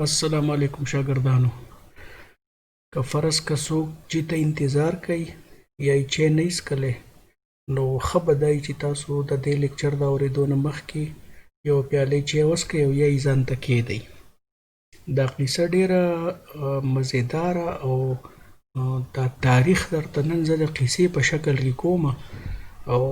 السلام علیکم شاګردانو. که فرض که څوک چې ته انتظار کوي یا یې چای نه څښلی، نو ښه به دا وي چې تاسو د دې لیکچر د اورېدو نه مخکې یوه پیاله چای وڅښئ او یا یې ځان ته کښېږدئ. دا قیصه ډېره مزېداره او دا تاریخ درته نن زه د قیصې په شکل کې کومه، او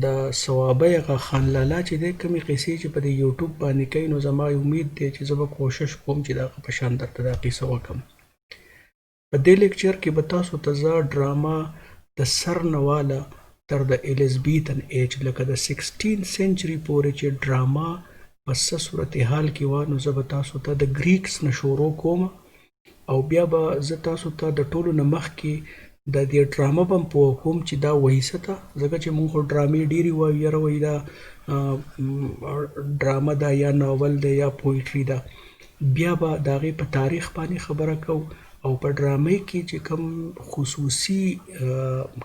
د صوابی هغه خان لالا چې دی کومې قیصې چې په دې یوټیوب باندې کوي، نو زما امید دی چې زه به کوشش کوم چې د هغه په شان درته دا قیصه وکړم. په دې لیکچر کې به تاسو ته زه ډراما د سر نه واله تر د الیزبیتن ایج، لکه د 16 سنچري پورې چې ډراما په څه صورتحال کې وه، نو زه به تاسو ته د ګریکس نه شروع کوم، او بیا به زه تاسو ته د ټولو نه مخکې د دې ډرامه به هم پوه کوم چې دا وایي څه ته، ځکه چې موږ خو ډرامې ډېرې وایو، یاره وایي دا ډرامه ده یا ناول ده یا پویټري ده. بیا به د هغې په تاریخ باندې خبره کوو، او په ډرامې کې چې کوم خصوصي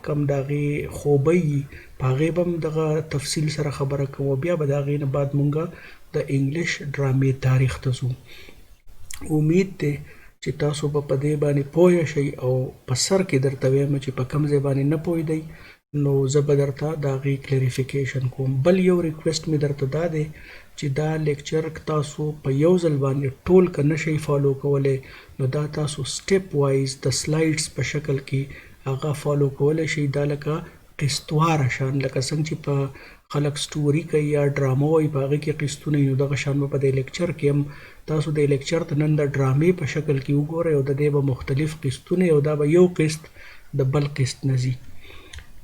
کوم د هغې خوبۍ وي په هغې به هم دغه تفصیل سره خبره کوو. بیا به د هغې نه بعد مونږ د انګلیش ډرامې تاریخ ته ځو. امید دی چې تاسو به په دې باندې پوه شئ، او په سر کې درته وایم چې په کوم ځای باندې نه پوهېدئ نو زه به درته د هغې کلیریفیکیشن کوم. بل یو ریکویسټ مې درته دا دی چې دا لیکچر تاسو په یو ځل باندې ټول که نه شئ فالو کولی، نو دا تاسو سټیپ وایز د سلایډز په شکل کې هغه فالو کولی شئ. دا لکه قسطواره شان، لکه څنګه چې په خلک سټوري کوي یا ډرامه وایي په هغې کې قسطونه وي، نو دغه شان به په دې لیکچر کې هم تاسو د لیکچر ته نن د ډرامې په شکل کې وګورئ، او د دې به مختلف قسطونه او دا به یو قسط د بل قسط نه ځي.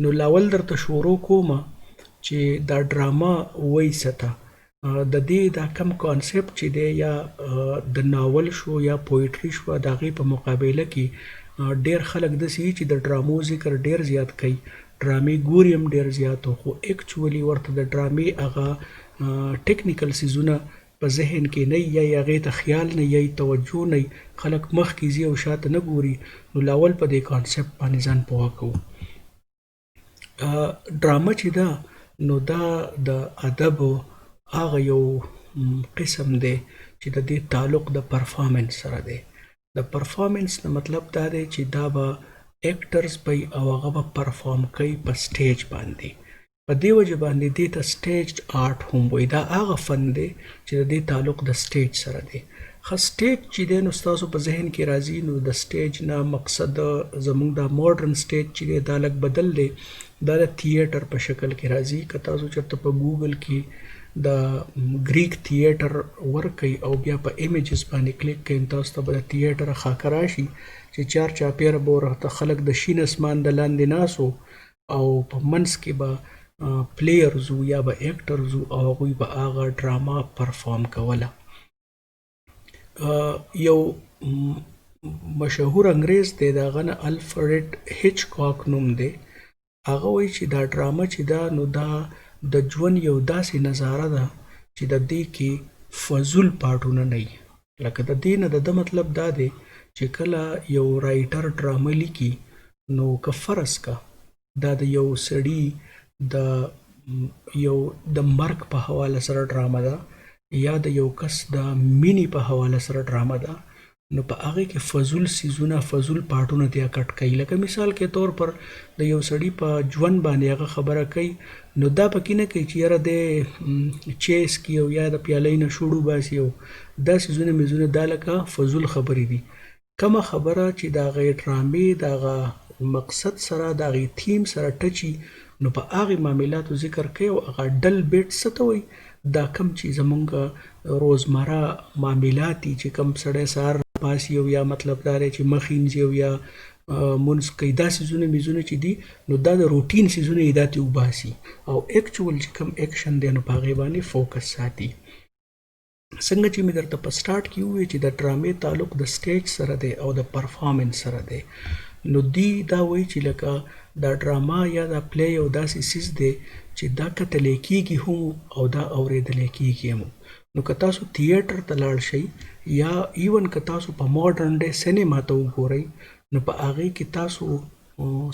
نو لاول درته شروع کومه چې دا ډرامه وایي څه ته. د دې دا کم کانسپټ چې دی یا د ناول شو یا پویټري شوه، د هغې په مقابله کې ډېر خلک داسې وي چې د ډرامو ذکر ډېر زیات کوي، ډرامې ګوري هم ډېر زیات، خو ایکچولي ورته د ډرامې هغه ټیکنیکل څیزونه په ذهن کې نه وي، یا یې هغې ته خیال نه یا یې توجه نه وي، خلک مخکې ځي او شاته نه ګوري. نو لاول په دې کانسپټ باندې ځان پوه کوو. ډرامه چې ده نو دا د ادب هغه یو قسم دی چې د دې تعلق د پرفارمنس سره دی. د پرفارمنس نه مطلب دا دی چې دا به ایکټرز به او هغه به پرفارم کوي په سټیج باندې. په دې وجه باندې دې ته سټیج آرټ هم وایي. دا هغه فن دی چې د دې تعلق د سټیج سره دی. ښه سټیج چې دی نو ستاسو په ذهن کې راځي، نو د سټیج نه مقصد زموږ دا ماډرن سټیج چې دی دا لږ بدل دی، دا د تھیټر په شکل کې راځي. که تاسو چېرته په ګوګل کې د ګریک تھیټر ورکئ او بیا په ایمیجز باندې کلیک کوئ، تاسو ته به د تھیټر خاکه راشي چې چار چاپېره به ورته خلک د شین اسمان د لاندې ناست وو، او په منځ کې به پلیئرز وو یا به ایکټرز وو، او هغوی به هغه ډراما پرفارم کوله. یو مشهور انګریز دی، د هغه نه الفرډ هیچکاک نوم دی. هغه وایي چې دا ډرامه چې ده نو دا د ژوند یو داسې نظاره ده چې د دې کې فضول پاټونه نه وي. لکه د دې نه د ده مطلب دا دی چې کله یو رایټر ډرامه لیکي، نو که فرض که دا د یو سړي د مرګ په حواله سره ډرامه ده، یا د یو کس د مینې په حواله سره ډرامه ده، نو په هغې کې فضول څیزونه فضول پاټونه تیا کټ کوي. لکه مثال کې طور پر د یو سړي په ژوند باندې هغه خبره کوي، نو دا پکې نه کوي چې یاره دی چای څکي او یا د پیالۍ نه شور وباسي، او دا څیزونه میزونه دا لکه فضول خبرې دي. کومه خبره چې د هغې ډرامې د هغه مقصد سره د هغې تیم سره ټچي، نو په هغې معاملاتو ذکر کوي. او هغه ډل بیټ څه ته وایي؟ دا کم چې زمونږ روزمره معاملات دي، چې کم سړی سهار پاسي او یا مطلب دا دی چې مخ وینځي او یا مونځ کوي، دا څیزونه میزونه چې دي نو دا د روټین څیزونه یې دا ترې وباسي، او ایکچول چې کوم ایکشن دی نو په هغې باندې فوکس ساتي. څنګه چې مې درته په سټارټ کې وویل چې د ډرامې تعلق د سټیج سره دی او د پرفارمنس سره دی، نو دی دا وایي چې لکه دا ډراما یا دا پلی یو داسې څیز دی چې دا کتلی کېږي هم او دا اورېدلی کېږي هم. نو که تاسو تھیټر ته لاړ شئ یا ایون که تاسو په ماډرن ډے سینما ته وګورئ، نو په هغې کې تاسو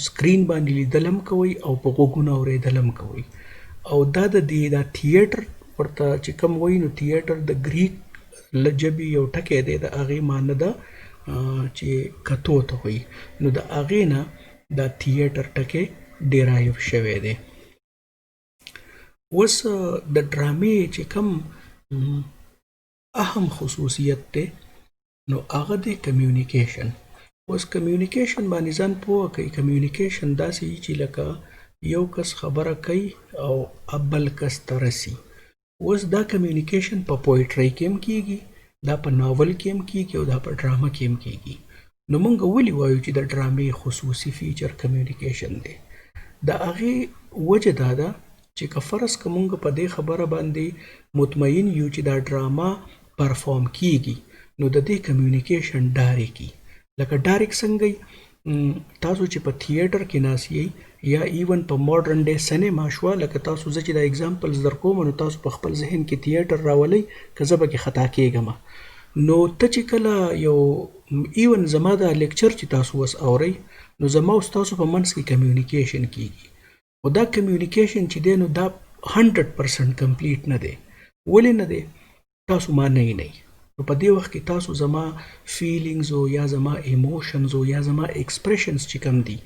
سکرین باندې لیدل هم کوئ او په غوږونو اورېدل هم کوئ. او دا د دې دا تھیټر ورته چې کوم وایي، نو تھیټر د ګریک له ژبې یو ټکی دی د هغې معنی ده چې کتو ته وایي نو د هغې نه دا تھیټر ټکی ډیرایو شوی دی. اوس د ډرامې چې کوم اهم خصوصیت دی نو هغه دی کمیونیکیشن. اوس کمیونیکیشن باندې ځان پوه کړئ. کمیونیکیشن داسې وي چې لکه یو کس خبره کوي او بل کس ته رسي. اوس دا کمیونیکیشن په پویټرۍ کې هم کیږي، دا په ناول کې هم کیږي او دا په ډرامه کې هم کیږي. نو موږ ولې وایو چې د ډرامې خصوصي فیچر کمیونیکیشن دی؟ د هغې وجه دا ده چې که فرض که موږ په دې خبره باندې مطمئن یو چې دا ډرامه پرفارم کیږي نو د دې کمیونیکیشن ډایرک وي. لکه ډایرک څنګه تاسو چې په تھیټر کې ناست یئ یا ایون په ماډرن ډے سینما شوه، لکه تاسو زه چې دا اگزامپلز در کوم نو تاسو په خپل ذهن کې تھیټر راولئ که زه پکې خطا کیږم. نو ته چې کله یو ایون زما دا لیکچر چې تاسو اوس اورئ نو زما او ستاسو په منځ کې کمیونیکیشن کیږي. خو دا کمیونیکیشن چې دی نو دا 100% کمپلیټ نه دی. ولې نه دی؟ تاسو ما نه وینئ. نو په دې وخت کې تاسو زما فیلینګز او یا زما ایموشنز او یا زما ایکسپریشنز چې کوم دي،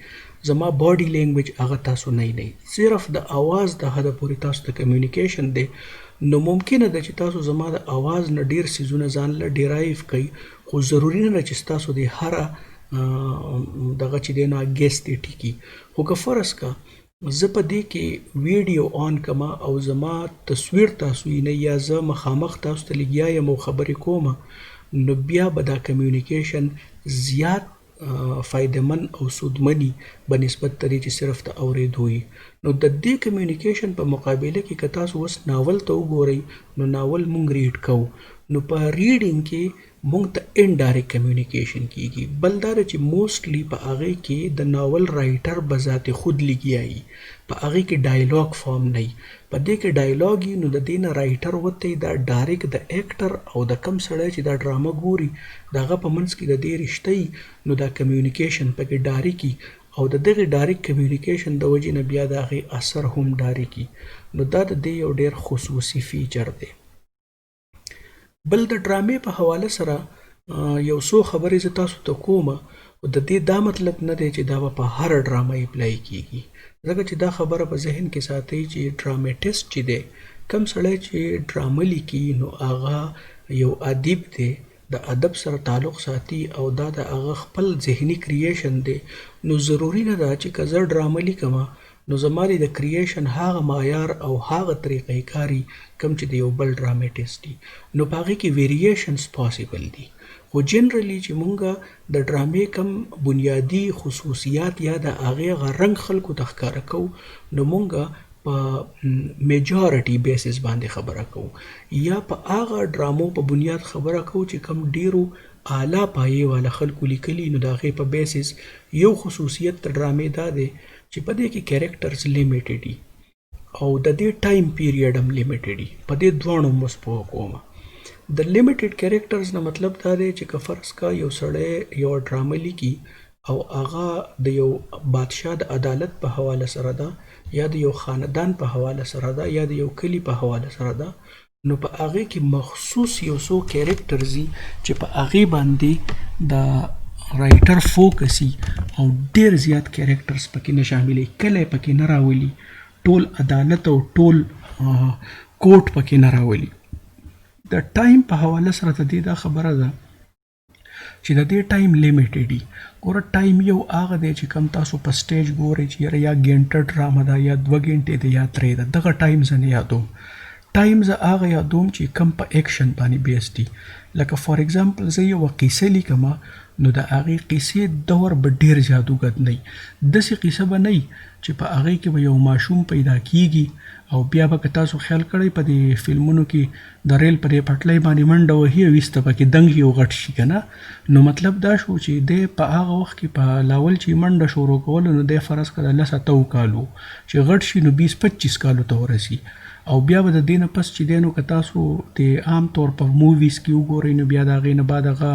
زما باډي لینګویج هغه تاسو نه وینئ. صرف د اواز د حده پورې تاسو ته کمیونیکیشن دی. نو ممکنه ده چې تاسو زما د اواز نه ډیر څیزونه ځان له ډیرایو کوئ، خو ضروري نه ده چې ستاسو د هره دغه چې دی نو ګیس دی ټیکي. خو که فرض که زه په دې کې ویډیو آن کما او زما تصویر تاسو وینئ یا زه مخامخ تاسو ته لګیا یم او خبرې کومه نو بیا به دا کمیونیکیشن زیات فایدهمن او سودمني بنسبت ته دې چې صرف د اورېدو وي. نو د دې کمیونیکیشن په مقابله کې که تاسو اوس ناول ته وګورئ نو ناول مونږ ریډ کوو، نو په ریډینګ کې مونږ ته انډایرکټ کمیونیکیشن کیږي. بل دا ده چې موسټلی په هغې کې د ناول رایټر به ذات خود لګیا وي، په هغې کې ډایلاګ فارم نه وي. په دې کې ډایلاګ وي نو د دې نه رایټر وتی دا ډایرکټ د ایکټر او د کم سړی چې دا ډرامه ګوري د هغه په منځ کې د دې رشته وي نو دا کمیونیکیشن پکې ډایرکټ وي او د دغې ډایرکټ کمیونیکیشن د وجې نه بیا د هغې اثر هم ډایرکټ وي. نو دا د دې یو ډېر خصوصي فیچر دی. بل د ډرامې په حواله سره یو څو خبرې زه تاسو ته کومه، خو د دې دا مطلب نه دی چې دا به په هره ډرامه اپلای کیږي، ځکه چې دا خبره په ذهن کې ساتئ چې ډرامټیسټ چې دی کم سړی چې ډرامه لیکي نو هغه یو ادیب دی، د ادب سره تعلق ساتي او دا د هغه خپل ذهني کرییشن دی. نو ضروري نه ده چې که زه ډرامه لیکمه نو زما د کرییشن هغه معیار او هغه طریقې کاري کم چې د یو بل ډرامټیسټ دي. نو په هغې کې ویریشنز پاسیبل دي. خو جنرلی چې مونږه د ډرامې کم بنیادی خصوصیات یا د هغې هغه رنګ خلکو ته ښکاره کوو نو مونږه په میجارټي بیسس باندې خبره کوو یا په هغه ډرامو په بنیاد خبره کوو چې کم ډیرو اعلی پایې والا خلکو لیکلي. نو د هغې په بیسس یو خصوصیت د ډرامې دا دی چې په دې کې کیریکټرز لیمیټډ دي او د دې ټایم پیریډ هم لیمیټډ دي. په دې دواړو مو پوه کومه. د لیمیټډ کیریکټرز نه مطلب دا دی چې که فرض کا یو سړی یو ډرامه لیکي او هغه د یو بادشاه د عدالت په حواله سره ده یا د یو خاندان په حواله سره ده یا د یو کلي په حواله سره ده، نو په هغې کې مخصوص یو څو کیریکټرز دي چې په هغې باندې د رایټر فوکسي او ډیر زیات کیریکټرز پکې نه شاملي، کلی پکې نه راولي، ټول عدالت او ټول کوټ پکې نه راولي. د ټایم په حواله سره د دې دا خبره ده چې د دې ټایم لیمیټډ دي. ګوره ټایم یو هغه دی چې کم تاسو په سټیج ګورئ چې یاره یا ګنټه ډرامه ده یا 2 ګنټې ده یا 3 ده، دغه ټایم زه نه یادوم. ټایم زه هغه یادوم چې کم په ایکشن باندې بیس دي. لکه فار ایگزامپل زه یوه قیصه لیکمه نو د هغې قیصې دور به ډېر زیات اوږد نه وي. داسې قیصه به نه وي چې په هغې کې به یو ماشوم پیدا کیږي او بیا به که تاسو خیال کړئ په دې فلمونو کې د ریل په دې پټلۍ باندې منډه وهي او ایسته پکې دنګ یو غټ شي که نه. نو مطلب دا شو چې دی په هغه وخت کې په لاول چې منډه شروع کولو نو دی فرض کړه 10 کالو چې غټ شي نو 20-25 کالو ته ورسي. او بیا به د دې نه پس چې دی نو که تاسو د عام طور په موویز کې وګورئ نو بیا د هغې نه بعد هغه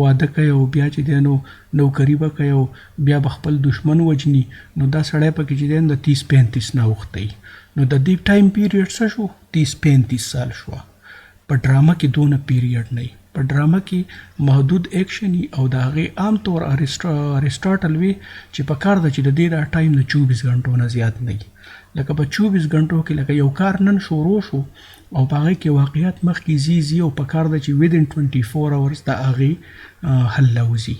واده کوي او بیا چې دی نو نوکري به کوي او بیا به خپل دشمن وجني. نو دا سړی پکې چې دی نو د 30-35 نه اوښتی. نو د دې ټایم پیریډ څه شو؟ 30-35 سال شوه. په په ډرامه کې دونه پیریډ نه وي. په ډرامه کې محدود ایکشن او د هغې عام طور ارسټاټل وی چې په کار ده چې د دې دا ټایم د 24 غنټو نه زیات نه وي. لکه په 24 غنټو کې لکه یو کار نن شروع شو او په هغې کې واقعیت مخکې ځي او په کار ده چې within 24 hours د هغې حل راوځي.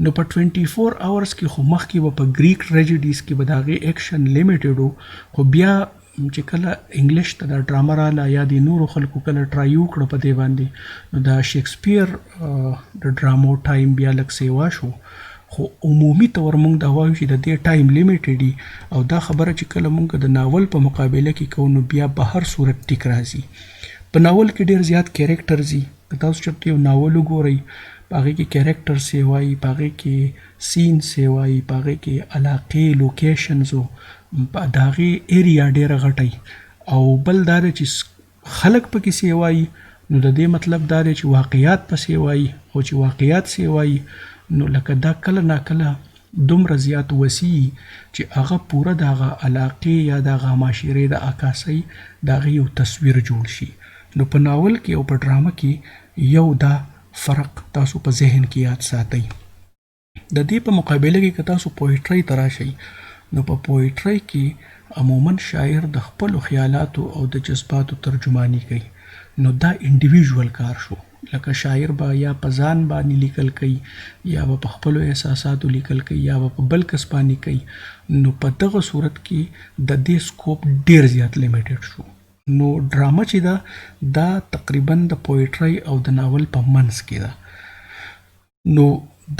نو په 24 hours کې خو مخکې به په ګریک ټریجډیز کې به د هغې ایکشن لیمیټډ و، خو بیا چې کله انګلیش ته دا ډرامه راله یا د نورو خلکو کله ټرای وکړه په دې باندې، نو د شیکسپیر د ډرامو ټایم بیا لږ سیوا شو. خو عمومي طور موږ دا وایو چې د دې ټایم لیمیټډ وي او دا خبره چې کله موږ د ناول په مقابله کې کوو نو بیا به هر صورت ټیک راځي. په ناول کې ډېر زیات کیریکټرز دي. که تاسو چېرته یو ناول وګورئ په هغې کې کیریکټر سیوایي، په هغې کې سین سیوایي، په هغې کې علاقې لوکیشنز د هغې ایریا ډېره غټه او بل دا دی چې خلک پکې سیوایي، نو د دې مطلب دا دی چې واقعیات پسې وایي، او چې واقعیات سیوایي نو لکه دا کله ناکله دومره زیات وسیع چې هغه پوره د هغه علاقې یا د هغه معاشرې د عکاسۍ د هغې یو تصویر جوړ شي. نو په ناول کې او په ډرامه کې یو دا فرق تاسو په ذهن کې یاد ساتئ. د دې په مقابله کې که تاسو پویټرۍ ته راشئ نو په پویټرۍ کې عموما شاعر د خپلو خیالاتو او د جذباتو ترجمانی کوي. نو دا انډیویژول کار شو، لکه شاعر به یا په ځان باندې لیکل کوي یا به په خپلو احساساتو لیکل کوي یا به په بل کس باندې کوي. نو په دغه صورت کې د دې سکوپ ډېر زیات لیمیټډ شو. نو ډرامه چې دا تقریبا د پویټرۍ او د ناول په منځ کې ده. نو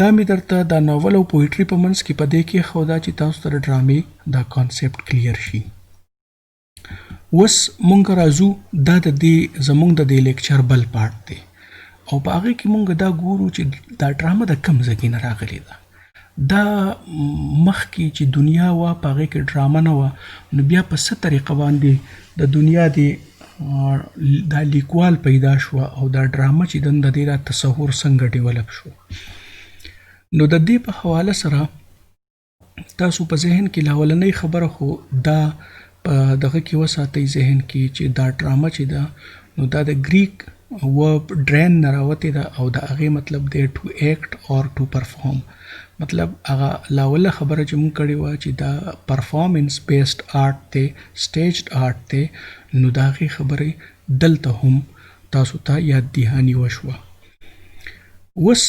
دا مې درته د ناول او پویټري په منځ کې په دې کې ښوده چې تاسو ته د ډرامې دا کانسیپټ کلیر شي. اوس مونږ راځو، دا د دې زمونږ د دې لیکچر بل پارټ دی او په هغې کې مونږ دا ګورو چې دا ډرامه د کوم ځای نه راغلې ده. دا مخکې چې دنیا وه په هغې کې ډرامه نه وه، نو بیا په څه طریقه باندې د دنیا دا لیکوال پیدا شوه او دا ډرامه چې د دې دا تصور څنګه ډیولپ شو. نو د دې په حواله سره تاسو په ذهن کې لاولنۍ خبره خو دا په دغه کې وساتئ ذهن کې چې دا ډرامه چې ده نو دا د گریک ورب ډرین نه راوتې ده او د هغې مطلب دی ټو ایکټ اور ټو پرفارم. مطلب هغه لاوله خبره چې مونږ کړې وه چې دا پرفارمنس بیسډ آرټ دی، سټیجډ آرټ دی، نو د هغې خبرې دلته هم تاسو ته یاد دهاني وشوه. اوس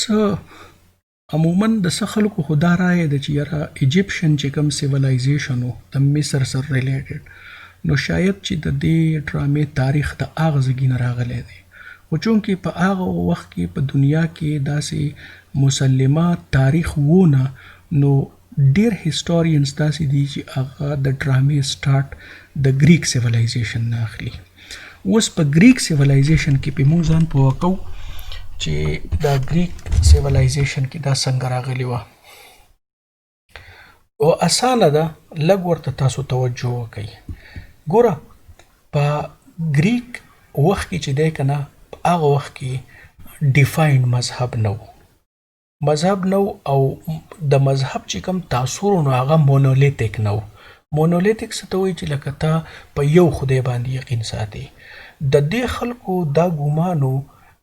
عموما د څه خلکو خو دا رایه ده چې یاره ایجپشن چې کوم سیولایزیشن و د مصر سره ریلیټډ، نو شاید چې د دې ډرامې تاریخ د هغه ځایږي نه راغلی دی. خو چونکې په هغه وخت کې په دنیا کې داسې مسلمه تاریخ وونه، نو ډیر هیسټورینز داسې دي چې هغه د ډرامې سټارټ د ګریک سیولایزیشن نه اخلي. اوس په ګریک سیولایزیشن کې په موږ ځان پوه کوو چې دا ګریک سیولایزیشن کې دا څنګه راغلی وه. او اسانه ده، لږ ورته تاسو توجه وکئ. ګوره په ګریک وخت کې چې دی که نه، په هغه وخت کې ډیفاینډ مذهب نه و. مذهب نه و او د مذهب چې کوم تاثر نو هغه مونولیتیک نه و. مونولیتیک څه ته وایي چې لکه ته په یو خدای باندې یقین ساتي. د دې خلکو دا ګمان و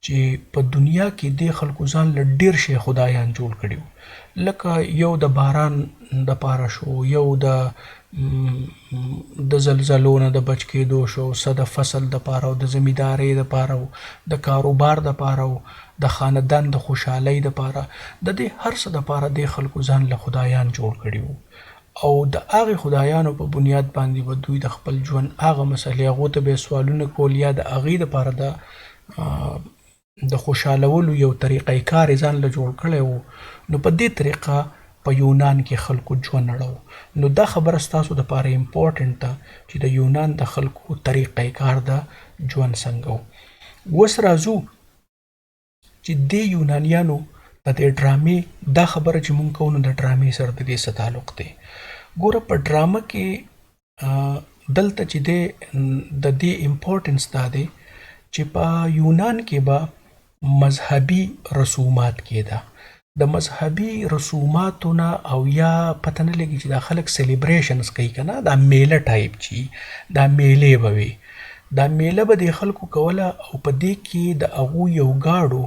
چې په دنیا کې د خلکو ځان له ډېر شي خدایان جوړ کړي وو. لکه یو د باران دپاره شو، یو د زلزلو نه د بچ کېدو شو، څه د فصل دپاره او د زمیندارۍ دپاره و، د کاروبار دپاره و، د خاندان د خوشحالۍ دپاره، د دې هر څه دپاره د خلکو ځان له خدایان جوړ کړي وو. او د هغې خدایانو په بنیاد باندې به دوی د خپل ژوند هغه مسلې هغو ته به یې سوالونه کول یا د هغې دپاره د خوشحالولو یو طریقه کار یې ځان له جوړ کړی و. نو په دې طریقه په یونان کې خلکو ژوند اړو. نو دا خبره ستاسو دپاره امپورټنټ ده چې د یونان د خلکو طریقه کار د ژوند څنګه و. اوس راځو چې دې یونانیانو د دې ډرامې دا خبره چې مونږ کوو نو د ډرامې سره د دې څه تعلق دی. ګوره په ډرامه کې دلته چې دی د دې امپورټنس دا دی چې په یونان کې به مذهبي رسومات کېده. د مذهبي رسوماتو نه او یا پته نه لګي چې دا خلک سیلیبریشنز کوي که نه، دا میله ټایپ چې دا میلې به وي. دا میله به د خلکو کوله او په دې کې د هغو یو ګاډو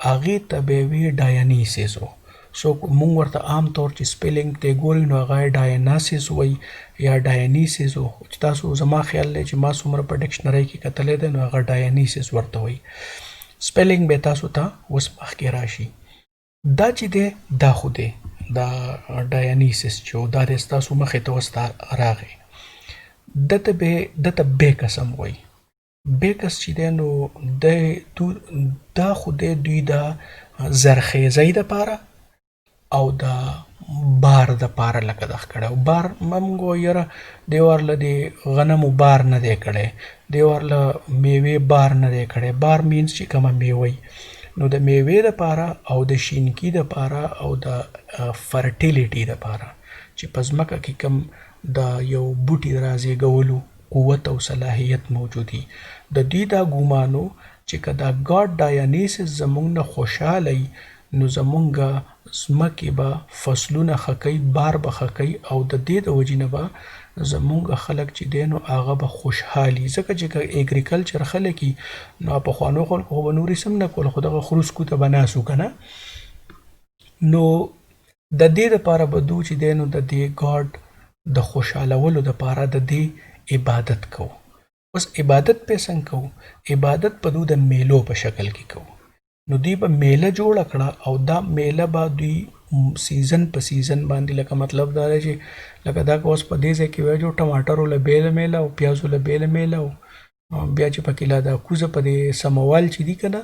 هغې ته به یې وي ډایانیسیس و. څوک مونږ ورته عام طور چې سپیلنګ ته ګوري نو هغه یې ډایناسیس وایي یا ډایانیسیس و. چې تاسو زما خیال دی چې ما څومره په ډکشنرۍ کې کتلی دی نو هغه ډایانیسیس ورته وایي. سپیلنګ به تاسو ته اوس مخکې راشي. دا چې دی دا خو دی دا ډایانیسیس چې و دا دی ستاسو مخې ته اوس راغی. دته بیکس هم وایي. بیکس چې دی نو دا خو دی دوی د زرخیزۍ دپاره او د بار دپاره لکه دغه کړی او بار موږ وایو یاره دې ورله د غنمو بار نه دی کړی، دې ورله میوې بار نه دی کړی. بار مینس چې کومه میوه نو د میوې دپاره او د شینکي دپاره او د فرټیلیټي دپاره چې په ځمکه کې کوم د یو بوټي د رازیږولو قوت او صلاحیت موجودي د دوی دا ګومانو چې که دا ګاډ ډایانیسیس زموږ نه خوشحاله نو زمونږ ځمکې به فصلونه ښه کوي، بار به ښه کوي او د دې د وجې نه به زمونږ خلک چې دی نو هغه به خوشحالي. ځکه چې که اګریکلچر خلک وي نو پخوانو خلکو خو به نور هېڅ هم نه کول، خو دغه خروسکو ته به ناست وو که نه. نو د دې دپاره به دو چې دی نو د دې ګاډ د خوشحالولو دپاره د دې عبادت کوو. اوس عبادت پې څنګه کوو؟ عبادت په دو د میلو په شکل کې کوو. نو دوی به میله جوړه کړه او دا میله به دوی سیزن په سیزن باندې لکه مطلب دا دی چې لکه دا که اوس په دې ځای کې وایو چې ټماټرو له بیله میله او پیازو له بیله میله او بیا چې پکې لا دا کوزه په دې سموال چې دي که نه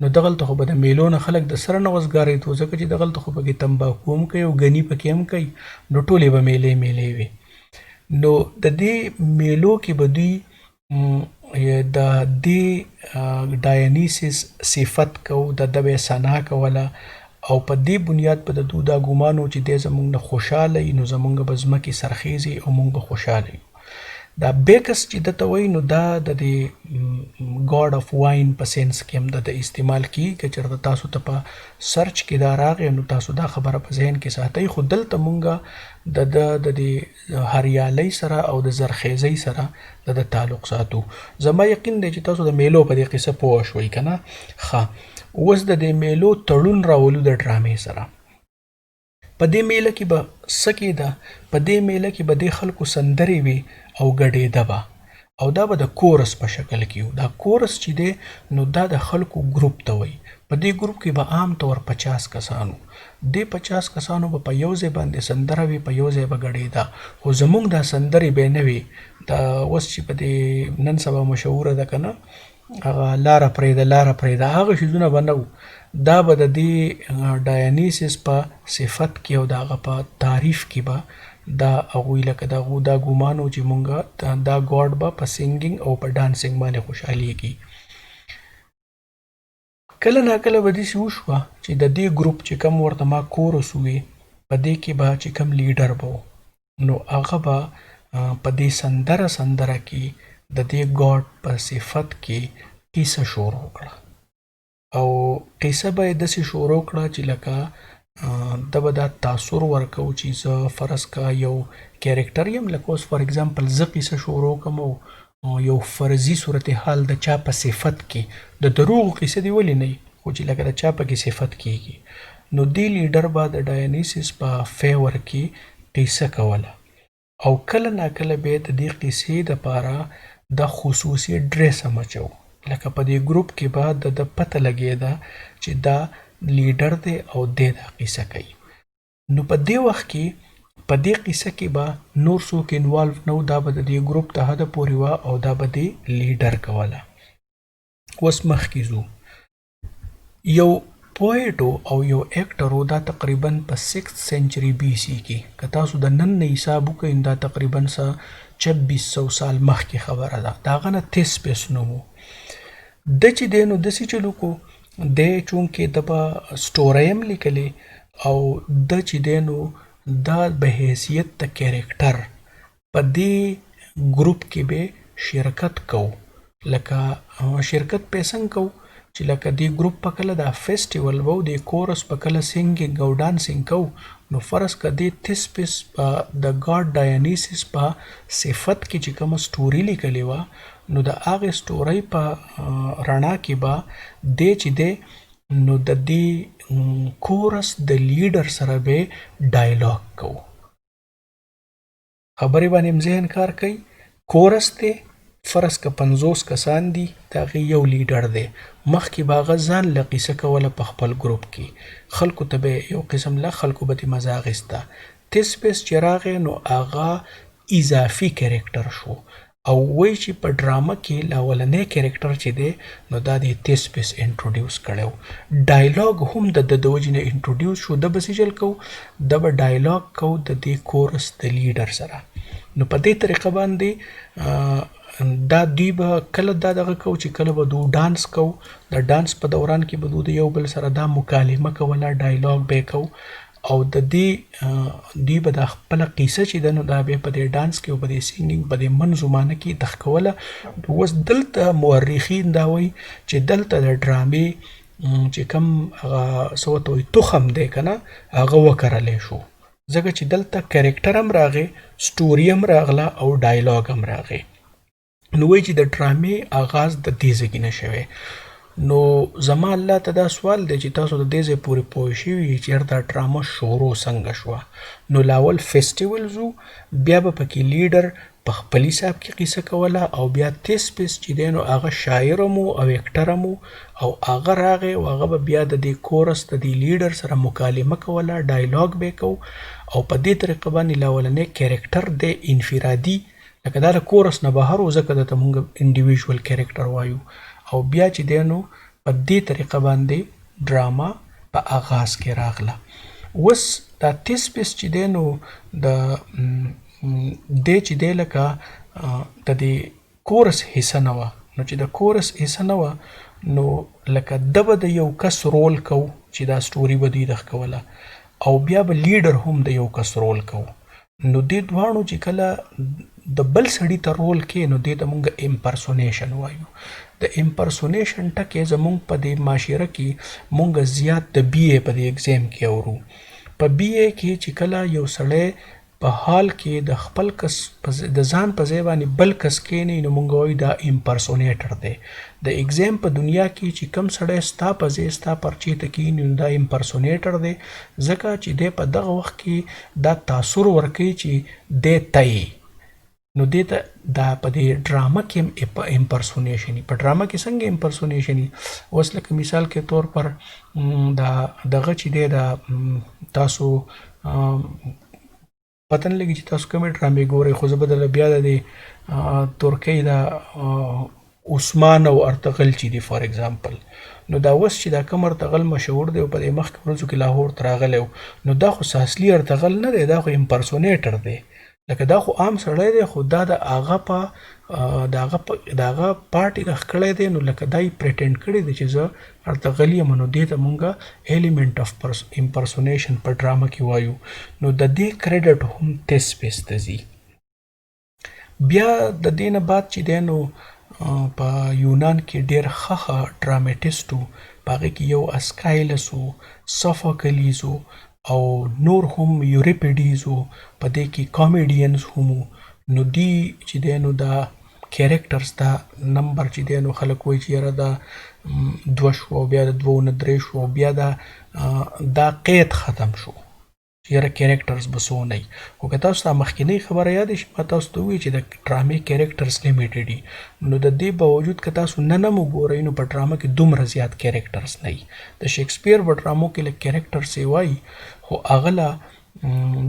نو دغلته خو به د میلو نه خلک د سره نه وزګارېدو ځکه چې دغلته خو پکې تمباکو هم کوي او ګني پکې هم کوي نو ټولې به میلې وي. نو د دې میلو کې به دوی د دې ډایانیسیس صفت کو د به ثنا کوله او په دې بنیاد په د دو دا ګمانو چې دی زمونږ نه خوشحاله وي نو زمونږ به ځمکې سرخیزي او مونږ به خوشحاله یو. دا بیکس چې دته وایي نو دا د دې ګاډ اف واین په سینس کې هم د استعمال کیږي. که چېرته تاسو ته په سرچ کې دا راغی نو تاسو دا خبره په ذهن کې ساتئ. خو دلته مونږ د دې هریالۍ سره او د زرخیزۍ سره د تعلق ساتو. زما یقین دی چې تاسو د میلو په دې قصه پوه شوئ که نه. ښه اوس د دې میلو تړون راولو د ډرامې سره. په دې میله کې به څه کېده؟ په دې میله کې به د خلکو سندرې وي او ګډېده به او دا به د کورس په شکل کې وو. دا کورس چې دی نو دا د خلکو ګروپ ته وایي. په دې ګروپ کې به عام طور 50 کسانو. دې 50 کسانو به په یو ځای باندې سندره وي، په یو ځای به ګډېده. خو زمونږ دا سندرې به نه وي دا اوس چې په دې نن سبا مشهوره ده که نه هغه لاره پرېږده هغه شیزونه به نه وو. دا به د دې ډایانیسیس په صفت کې او د هغه په تعریف کې به دا هغوی لکه د هغو دا ګمانو چې مونږ دا ګاډ به په سنګینګ او په ډانسینګ باندې خوشحالېږي. کله ناکله به داسې وشوه چې د دې ګروپ چې کوم ورته ما کورس ووي په دې کې به چې کوم لیډر به و نو هغه به په دې سندره کې د دې ګاډ په صفت کې قصه شروع کړه او قصه به یې داسې شروع کړه چې لکه د به دا تاثر ورکو چې زه فرض کا یو کیریکټر یم. لکه اوس فار اګزامپل زه قصه شروع کوم او یو فرضي صورتحال د چا په صفت کې د دروغو قصه دی ولې نه خو چې لکه د چا پکې صفت کېږي نو دې لیډر به د ډایانیسیس په فیور کې قصه کوله او کله ناکله به د دې قصې دپاره د خصوصي ډریس هم اچو. لکه په دې ګروپ کې به د پته لګېده چې دا لیډر دی او دی دا قصه کوي. نو په دې وخت کې په دې قصه کې به نور څوک انوالو نه و. دا به د دې ګروپ ته حده پورې وه او دا به دې لیډر کوله. اوس مخکې ځو. یو پویټو او یو ایکټرو دا تقریبا په 6th سنچري BC کې که تاسو د نن نه حساب وکړئ دا تقریبا 2600 سال مخکې خبره ده. د هغه نه تھیسپس نوم و. د چې دی نو داسې چلو کو دی چونکې د به سټورۍ هم لیکلې او د چې دی نو دا به حیثیت د کیریکټر په دې ګروپ کې به شرکت کو. لکه شرکت په څنګه کو چې لکه دې ګروپ په کله دا فیسټیول وو د کورس په کله سنګینګ او ډانسینګ کو نو فرض که دې تھیسپس د ګاډ ډایانیسیس په صفت کې چې کومه سټوري لیکلې وه نو د هغې سټورۍ په رڼا کې به دی چې دی نو د دې کورس د لیډر سره به ډایلاګ کوو. خبرې باندې هم ذهن کار کوي. کورس دی، فرض که 50 کسان دي، د هغې یو لیډر دی. مخکې به هغه ځان له قیسه کوله په خپل ګروپ کې، خلکو ته به یو قسم له خلکو به ترې مزه اخیسته. تیس پیس چې راغی نو هغه اضافي کرکټر شو او وایي چې په ډرامه کې لا اولنی کرکټر چې دی نو دا د تیس پیس انټروډیوس کړی و. ډایلاګ هم د وجې نه انټروډیوس شو. ده به څه چل کوو، ده به ډایلاګ کوو د دې کورس د لیډر سره. نو په دې طریقه باندې دا دوی به کله دا دغه کوو چې کله به دو ډانس کوو. د ډانس په دوران کې به دو د یو بل سره دا مکالمه کوله، ډایلاګ به یې کوو او د دې دوی به دا خپله قیسه چې ده نو دا به په دې ډانس کې او په دې سینګینګ په دې منظومانه کې دخ کوله. اوس دلته مورخین دا وایي چې دلته د ډرامې چې کوم هغه څه ورته وایي تخم دی که نه، هغه وکرلی شو، ځکه چې دلته کرکټر هم راغی، سټوري هم راغله او ډایلاګ هم راغی. نو وایي چې د ډرامې آغاز د دې ځای نه شوی. نو زما الله ته دا سوال دی چې تاسو د دې ځای پورې پوه شوي چې یار دا ډرامه شروع څنګه شوه. نو لاول فیسټیولز و، بیا به پکې لیډر په خپل حساب کې قیسه کوله او بیا تیس پیس چې دی نو هغه شاعر هم او اکټر هم او هغه راغی او هغه به بیا د دې کورس د دې لیډر سره مکالمه کوله، ډایلاګ به یې کوو او په دې طریقه باندې لا اولنی کرکټر دی انفرادي، لکه دا د کورس نه بهر و، ځکه درته مونږ انډیویژول کرکټر وایو. او بیا چې دی نو په دې طریقه باندې ډراما په آغاز کې راغله. اوس دا تیس پیس چې دی نو د دی چې دی لکه د دې کورس حصه نه وه. نو چې د کورس حصه نه وه نو لکه ده به د یو کس رول کوو چې دا سټوري به دوی دغ کوله او بیا به لیډر هم د یو کس رول کوو. نو دې دواړو چې کله د بل سړي ته رول کې نو دې ته مونږ امپرسونیشن وایو. د امپرسونیشن ټکی زمونږ په دې معاشره کې مونږ زیات د بی اے په دې اگزام کې اورو. په بی اے کې چې کله یو سړی په حال کې د خپل کس د ځان په ځای باندې بل کس کښېني نو مونږ وایو دا امپرسونیټر دی. د اگزام په دنیا کې چې کم سړی ستا په ځای ستا پرچې ته کښېني نو دا امپرسونیټر دی، ځکه چې دی په دغه وخت کې دا تاثر ورکوي چې دی ته یې. نو دې ته دا په دې ډرامه کې هم امپرسونیشن په ډرامه کې څنګه امپرسونیشن اوس لکه مثال کې طور پر دا دغه چې دی دا تاسو پته نه لګي چې تاسو کومې ډرامې ګورئ، خو زه به درله بیا د دې ترکۍ دا عثمان او ارطغرل چې دي فار اگزامپل، نو دا اوس چې دا کوم ارطغرل مشهور دی او په دې مخکې ورځو کې لاهور ته راغلی و، نو دا خو اصلي ارطغرل نه دی، دا خو امپرسونیټر دی. لکه دا خو عام سړی دی خو دا د هغه په د هغه پارټ یې کړی دی، نو لکه دا یې پریټینډ کړی دی چې زه ارطغرل یم، نو دې ته مونږ ایلیمنټ اف امپرسونیشن په ډرامه کې وایو. نو د دې کریډټ هم تیس پیس ته ځي. بیا د دې نه بعد چې دی نو په یونان کې ډېر ښه ډرامیټسټ و، په هغې کې یو اسکایلس و، سوفوکلیز و او نور هم یوریپیډیز و، په دې کې کامیډینز هم و. نو دی چې دی نو دا کیریکټرز دا نمبر چې دی نو خلک وایي چې یاره دا 2 شو او بیا د 2 نه 3 شو او بیا دا قید ختم شو چې یاره کیریکټرز به څو نه وي. خو که تاسو ته مخکینۍ خبره یادې شي ما تاسو ته ووایي چې د ډرامې کیریکټرز لیمیټډ دي، نو د دې باوجود که تاسو نن هم وګورئ نو په ډرامه کې دومره زیات کیریکټرز نه وي. د شیکسپیر په ډرامو کې لږ کیریکټرز یې وایي خو هغه لا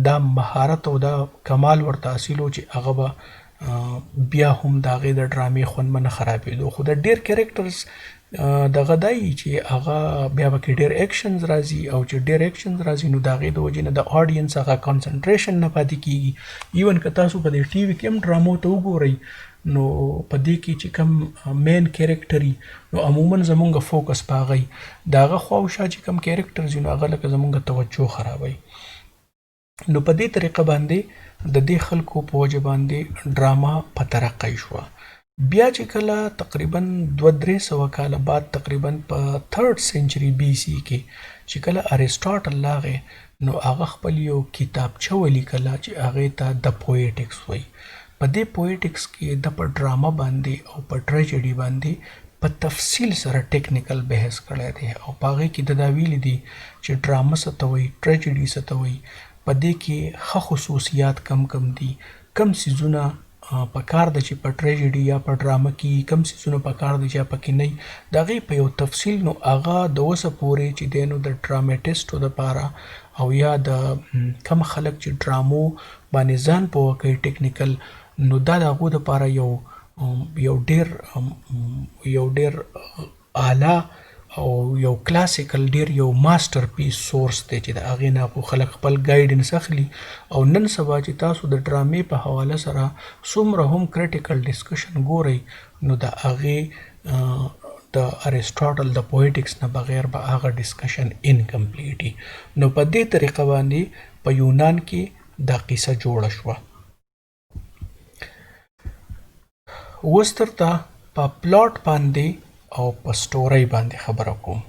دا مهارت او دا کمال ورته حاصل و چې هغه به بیا هم د هغې د ډرامې خوند به نه خرابېدو. خو د ډېر کیریکټرز دغه دا وي چې هغه بیا به کې ډېر ایکشنز راځي او چې ډېر ایکشنز راځي نو د هغې د وجې نه د آډینس هغه کانسنټریشن نه پاتې کېږي. ایون که تاسو په دې ټي وي کې هم ډرامو ته وګورئ نو په دې کې چې کوم مین کیریکټر وي نو عموما زمونږ فوکس په هغه وي، د هغه خواوشا چې کوم کیریکټرز وي نو هغه لکه زمونږ توجه خرابوي. نو په دې طریقه باندې د دې خلکو په وجه باندې ډراما په ترقی شوه. بیا چې کله تقریبا 200-300 کاله بعد تقریبا په 3rd سنچري بي سي کې چې کله ارسطاټل راغی نو هغه خپل یو کتابچه ولیکله چې هغې ته د پویټکس وایي. په دې پویټکس کې د په ډرامه باندې او په ټریجډي باندې په تفصیل سره ټیکنیکل بحث کړی دی او په هغې کې د دا ویلي دي چې ډرامه څه ته وایي، ټریجډي څه ته وایي، په دې کې ښه خصوصیات کم دي، کم څیزونه پکار ده چې په ټریجډي یا په ډرامه کې، کم څیزونه پکار دي چې پکې نه وي. د هغې په یو تفصیل نو هغه د اوسه پورې چې دی نو د ډرامټسټو دپاره او یا د کم خلک چې ډرامو باندې ځان پوه کوي ټیکنیکل، نو دا د هغو دپاره یو ډیر اعلی او یو کلاسیکل ډیر یو ماسټر پیس سورس دی چې د هغې نه خو خلک خپل ګایډنس اخلي. او نن سبا چې تاسو د ډرامې په حواله سره څومره هم کریټیکل ډسکشن ګورئ، نو د هغې د ارسټاټل د پویټکس نه بغیر به هغه ډسکشن انکمپلیټ وي. نو په دې طریقه باندې په یونان کې دا قصه جوړه شوه. اوس درته په پلاټ باندې او په سټورۍ باندې خبره کوم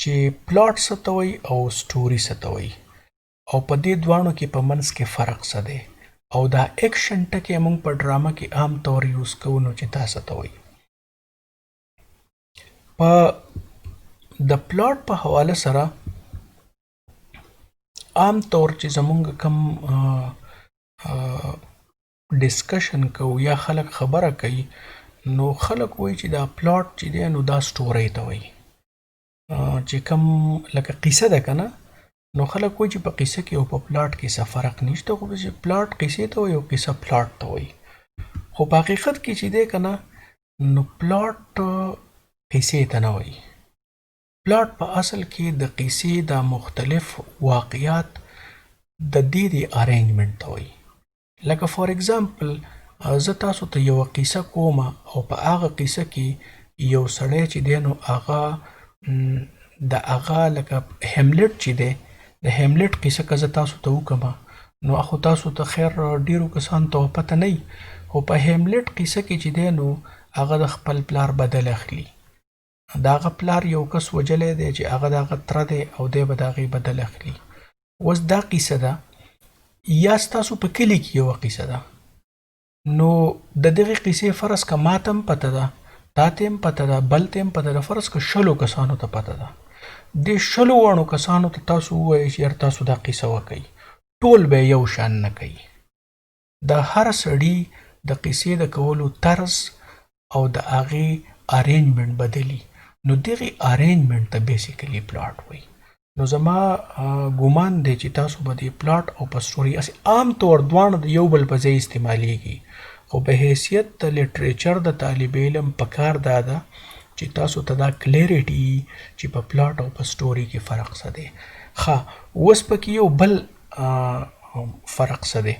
چې پلاټ څه ته وایي او سټوري څه ته وایي او په دې دواړو کې په منځ کې فرق څه دی او دا ایکشن ټکی موږ په ډرامه کې عام طور یوز کوو، نو چې دا څه ته وایي. په د پلاټ په حواله سره عام طور چې زمونږ کم ډسکشن کوو یا خلک خبره کوي، نو خلک وایي چې دا پلاټ چې دی نو دا سټورۍ ته وایي. چې کم لکه قیصه ده که نه، نو خلک وایي چې په قیصه کې او په پلاټ کې څه فرق نشته، خو چې پلاټ قیصې ته وایي او قیصه پلاټ ته وایي. خو په حقیقت کې چې دی که نه، نو پلاټ قیصې ته نه وایي. پلاټ په اصل کې د قیصې د مختلف واقعات د دې د ارینجمنټ ته وایي. لکه فار اگزامپل زه تاسو ته یوه قیصه کومه او په هغه قیصه کې یو سړی چې دی نو هغه د هغه لکه هیملټ چې دی، د هیملټ قیصه که زه تاسو ته وکړمه، نو خو تاسو ته خیر ډیرو کسانو ته پته نه وي، خو په هیملټ قیصه کې چې دی نو هغه د خپل پلار بدل اخلي. د هغه پلار یو کس وجلی دی چې هغه د هغه تره دی او دی به د هغې بدل اخلي. اوس دا قیصه ده، یا ستاسو په کلي کې یوه قیصه ده، نو د دغې قیصې فرض که ما ته هم پته ده، تا ته هم پته ده، بل ته هم پته ده، فرض که 100 کسانو ته پته ده، دې 100 واړو کسانو ته تاسو ووایئ چې یار تاسو دا قیصه وکئ، ټول به یو شان نه کوي. د هر سړي د قیصې د کولو طرز او د هغې ارینجمنټ بدلي، نو دغې ارینجمنټ ته بیسیکلي پلاټ وایي. نو زما ګمان دی چې تاسو به د پلاټ او په سټوري عام طور دواړه د یو بل په ځای استعمالیږي، خو په حیثیت د لیټریچر د طالب علم پکار دا ده چې تاسو ته دا کلیریټي چې په پلاټ او په سټوري کې فرق څه دی. اوس پکې یو بل فرق څه دی.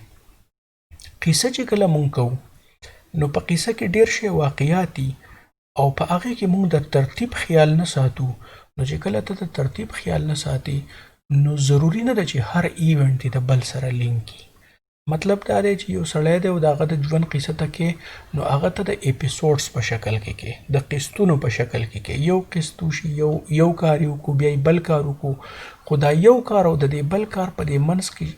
قیصه چې کله مونږ کوو، نو په قیصه کې ډیر شی واقعات دي او په هغې کې مونږ د ترتیب خیال نه ساتو. نو چې کله ته د ترتیب خیال نه ساتي، نو ضروري نه ده چې هر ایونټ دې د بل سره لینک کي. مطلب دا دی چې یو سړی دی او د هغه د ژوند قیصه ته کې، نو هغه ته د اپیسوډس په شکل کې کې، د قسطونو په شکل کې کې، یو قسط وشي، یو کار یې وکړو، بیا یې بل کار وکړو، خو دا یو کار او د دې بل کار په دې منځ کې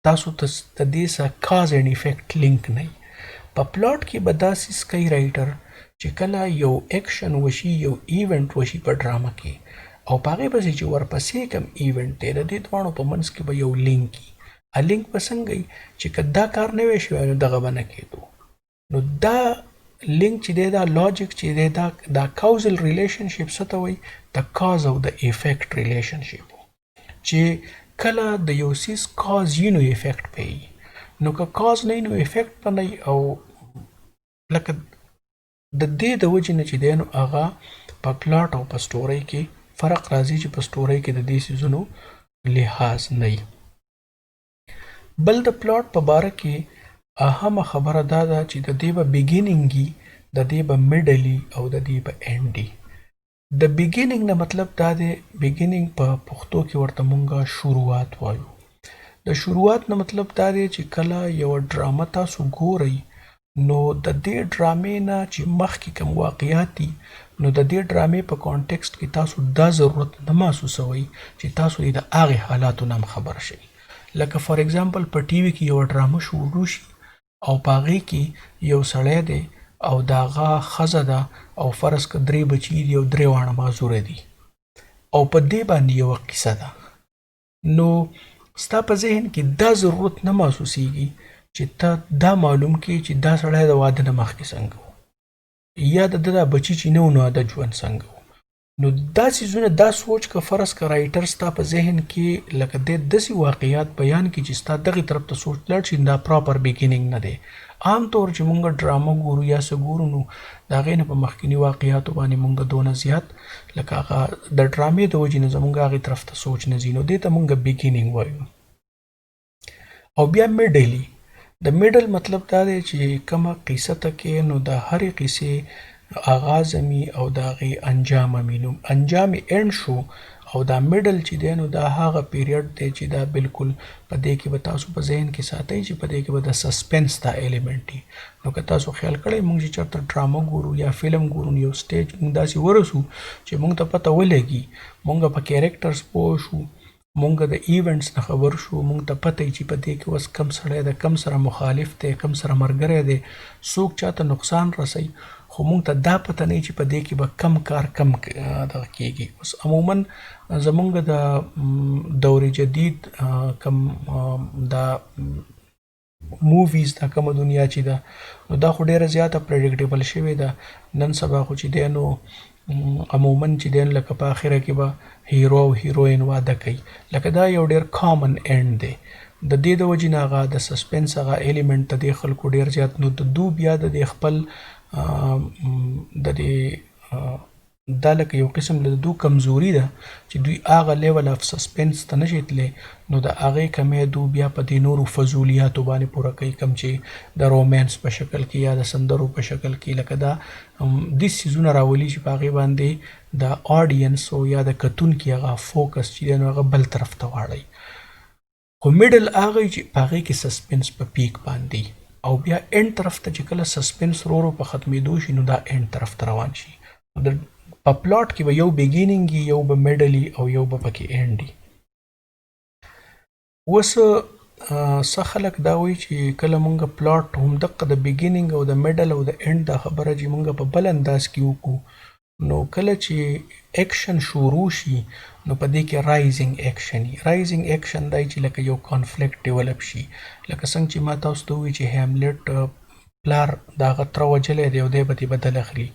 تاسو ته د دې څه کاز اینډ افیکټ لینک نه وي. په پلاټ کې به داسې کوي رایټر چې کله یو ایکشن وشي، یو ایونټ وشي په ډرامه کې، او په هغې پسې چې ورپسې کوم ایونټ دی، د دې دواړو په منځ کې به یو لینک وي. لینک به څنګه وي چې که دا کار نه وی شوی، نو دغه به نه کېدو. نو دا لینک چې دی، دا لاجیک چې دی، دا کاوزل ریلیشنشپ څه ته وایي؟ د کاز او د افیکټ ریلیشنشپ، چې کله د یو څیز کاز وي نو افیکټ به وي، نو که کاز نه وي نو افیکټ به نه وي. او لکه د دې د وجې نه چې دی نو هغه په پلاټ او په سټورۍ کې فرق راځي چې په سټورۍ کې د دې څیزونو لحاظ نه وي. بل د پلاټ په باره کې اهمه خبره دا ده چې د دې به بیګیننګ وي، د دې به میډل وي او د دې به اینډ وي. د بیګیننګ نه مطلب دا دی، بیګیننګ په پښتو کې ورته مونږه شروعات وایو. د شروعات نه مطلب دا دی چې کله یوه ډرامه تاسو ګورئ، نو د دې ډرامې نه چې مخکې کوم واقعات دي، نو د دې ډرامې په کانټیکسټ کې تاسو دا ضرورت نه محسوسوئ چې تاسو یې د هغې حالاتو نه هم خبر شئ. لکه فار اگزامپل په ټي وي کې یوه ډرامه شروع شي، او په هغې کې یو سړی دی او د هغه ښځه ده او فرض که 3 بچي دي او 3 واړه معذوره دي او په دې باندې یوه قصه ده. نو ستا په ذهن کې دا ضرورت نه محسوسیږي چې ته دا معلوم کړې چې دا سړی د واده نه مخکې څنګه و یا د ده دا بچي چې نه و نو د ژوند څنګه و. نو دا څیزونه دا سوچ که فرض که رایټر ستا په ذهن کې لکه دی داسې واقعیات بیان کړي چې ستا دغې طرف ته سوچ لاړ شي دا پراپر بیګیننګ نه دی. عام طور چې مونږ ډرامه ګورو یا څه ګورو نو د هغې نه په مخکیني واقعیاتو باندې مونږ دونه زیات لکه هغه د ډرامې د وجې نه زمونږ هغې طرف ته سوچ نه ځي نو دې ته مونږ بیګیننګ وایو. او بیا میډلی د میډل مطلب دا دی چې کومه قصه ته کې نو د هرې قصې آغاز مي او د هغې انجام مي نو انجام یې اینډ شو او دا میډل چې دی نو دا هغه پیریډ دی چې دا بالکل په دې کې به تاسو په ذهن کې ساتئ چې په دې کې به د سسپنس دا ایلیمنټ وي. نو که تاسو خیال کړئ مونږ چې چېرته ډرامه ګورو یا فلم ګورو یو سټیج مونږ داسې ورسو چې مونږ ته پته ولګي مونږ په کیریکټرز پوه شو مونږ د ایونټس نه خبر شو مونږ ته پته چې په دې کې اوس کم سړی دی کم سره مخالف دی کم سره ملګری دی څوک چاته نقصان رسوي خو مونږ ته دا پته نه چې په دې کې به کم کار کم دغه کېږي. اوس عموما زمونږ د دور جدید کم دا موویز دا کومه دنیا چې ده نو دا خو ډېره زیاته پریډکټیبل شوې ده. نن سبا خو چې دی نو عموما چې دی لکه په آخره کې به هیرو او هیروین واده کوي لکه دا یو ډېر کامن اینډ دی. د دې د وجې نه هغه د سسپنس هغه ایلیمنټ د دې خلکو ډېر زیات نو د دو بیا د دې خپل د دې دا لکه یو قسم د دو کمزوري ده چې دوی هغه لیول اف سسپنس ته نشي تللی نو د هغې کمی دو بیا په دې نورو فضولیاتو باندې پوره کوي کوم چې د رومانس په شکل کې یا د سندرو په شکل کې لکه دا دې څیزونه راولي چې په هغې باندې د آډینس او یا د کتونکي هغه فوکس چې دی نو هغه بل طرف ته واړوي. خو میډل هغه چې په هغې کې سسپنس په پیک باندې او بیا اینډ طرف ته چې کله سسپنس ورو په ختمېدو شي نو دا اینډ طرف ته روان شي. په پلاټ کې به یو بیګیننګ یو به میډل او یو به پکې اینډ وي. اوس څه خلک دا وایي چې کله مونږ پلاټ همدغه د بیګیننګ او د میډل او د اینډ دا خبره چې مونږ په بل انداز کې وکړو نو کله چې ایکشن شروع شي نو په دې کې رایزنګ ایکشن وي. رایزنګ ایکشن دی چې لکه یو کانفلیکټ ډیولپ شي لکه څنګه چې ما تاسو ته ووایي چې هیملیټ پلار د هغه تره وجلی دی او دی به ترې بدل اخلي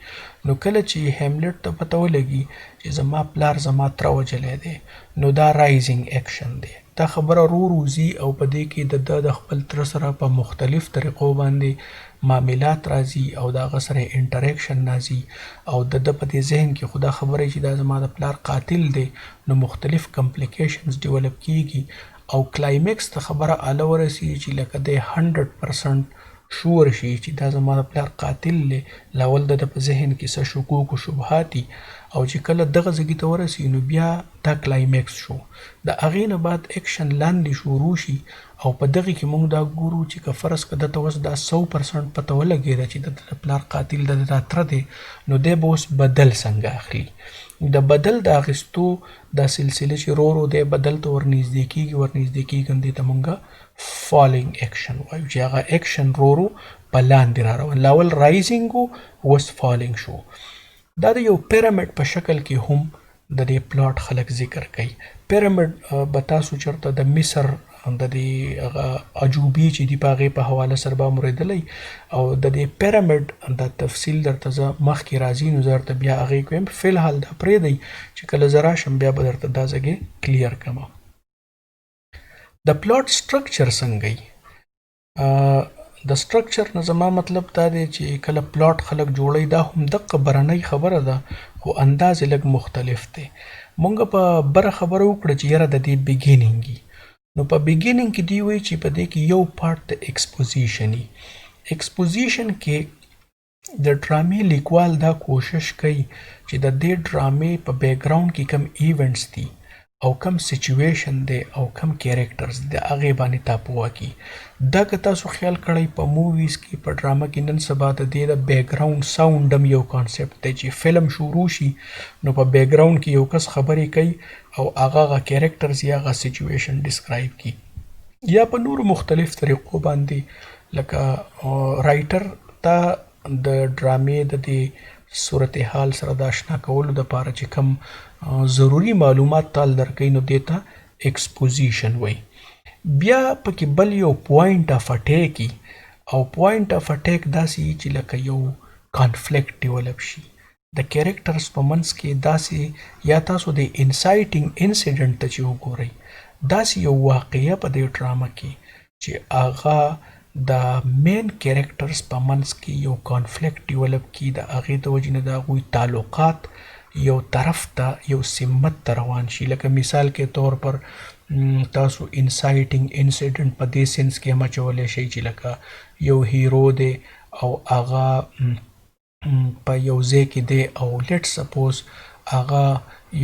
نو کله چې هیملیټ ته پته ولګي چې زما پلار زما تره وجلی دی نو دا رایزنګ ایکشن دی. دا خبره ورو ځي او په دې کې د ده د خپل تره سره په مختلف طریقو باندې معاملات راځي او د هغه سره انټریکشن راځي او د ده په دې ذهن کې خو دا خبره چې دا زما د پلار قاتل دی نو مختلف کمپلیکیشنز ډیولپ کیږي او کلایمکس ته خبره اله ورسېږي چې لکه دی 100% شور شي چې دا زما د پلار قاتل دی. لاول د ده په ذهن کې څه شکوک و شبهات دي او چې کله دغه ځګي ته ورسېږي نو بیا دا کلایمکس شو. د هغې نه بعد ایکشن لاندې شروع شي او په دغې کې مونږ دا ګورو چې که فرض که دته اوس دا 100% پته ولګېده چې د پلار قاتل د دا تره دی نو دی به اوس بدل څنګه اخلي. د بدل د اخیستو دا سلسله چې ورو دی بدل ته ورنږدې کېږي دې ته مونږ فالینګ ایکشن وایو چې هغه ایکشن ورو په لاندې را روان لاول رایزنګ و اوس فالینګ شو. دا د یو پیرامډ په شکل کې هم د دې پلاټ خلک ذکر کوي. پیرامډ به تاسو چېرته د مصر د دې هغه عجوبې چې دي په هغې په حواله سره به اورېدلی او د دې پیرامډ د تفصیل درته زه مخکې راځي نو زه درته بیا هغې کویم. فی الحال دا پرېږدئ چې کله زه راشم بیا به درته دا ځګې کلیر کړم. د پلاټ سټرکچر څنګه وي؟ د سټرکچر نه زما مطلب دا دی چې کله پلاټ خلک جوړوي دا هم دقه برنۍ خبره ده خو انداز یې لږ مختلف دی. مونږ په بره خبره وکړه چې یاره د دې بیګیننګ وي نو په بیګیننګ کې دوی وایي چې په دې کې یو پارټ د ایکسپوزیشن وي. ایکسپوزیشن کې د ډرامې لیکوال دا کوشش کوي چې د دې ډرامې په بیکګراوند کې کم ایونټس دي او کم سچویشن دی او کم کیریکټرز د هغې باندې تا پوه کړي. دا که تاسو خیال کړئ په موویز کې په ډرامه کې نن سبا د دې د بیکګراوند ساوند هم یو کانسپټ دی چې فلم شروع شي نو په بیکګراوند کې یو کس خبرې کوي او هغه کیریکټرز یا هغه سچویشن ډسکرایب کړي یا په نورو مختلف طریقو باندې لکه رایټر ته د ډرامې د دې صورتحال سره د اشنا کولو دپاره چې کوم ضروري معلومات تال درکوي نو دې ته ایکسپوزیشن وایي. بیا پکې بل یو پوینټ اف اټیک وي او پوینټ اف اټیک داسې چې لکه یو کانفلیکټ ډیولپ شي د کیریکټرز په منځ کې داسې یا تاسو د انسایټینګ انسیډنټ ته چې وګورئ داسې یو واقعه په دې ډرامه کې چې هغه د مین کیریکټرز په منځ کې یو کانفلیکټ ډیولپ کي د هغې د وجې نه د هغوی تعلقات یو طرف ته یو سمت ته روان شي. لکه مثال کې طور پر تاسو انسایټینګ انسیډنټ په دې سنس کې هم اچولی شئ چې لکه یو هیرو دی او هغه په یو ځای کې دی او لیټ سپوز هغه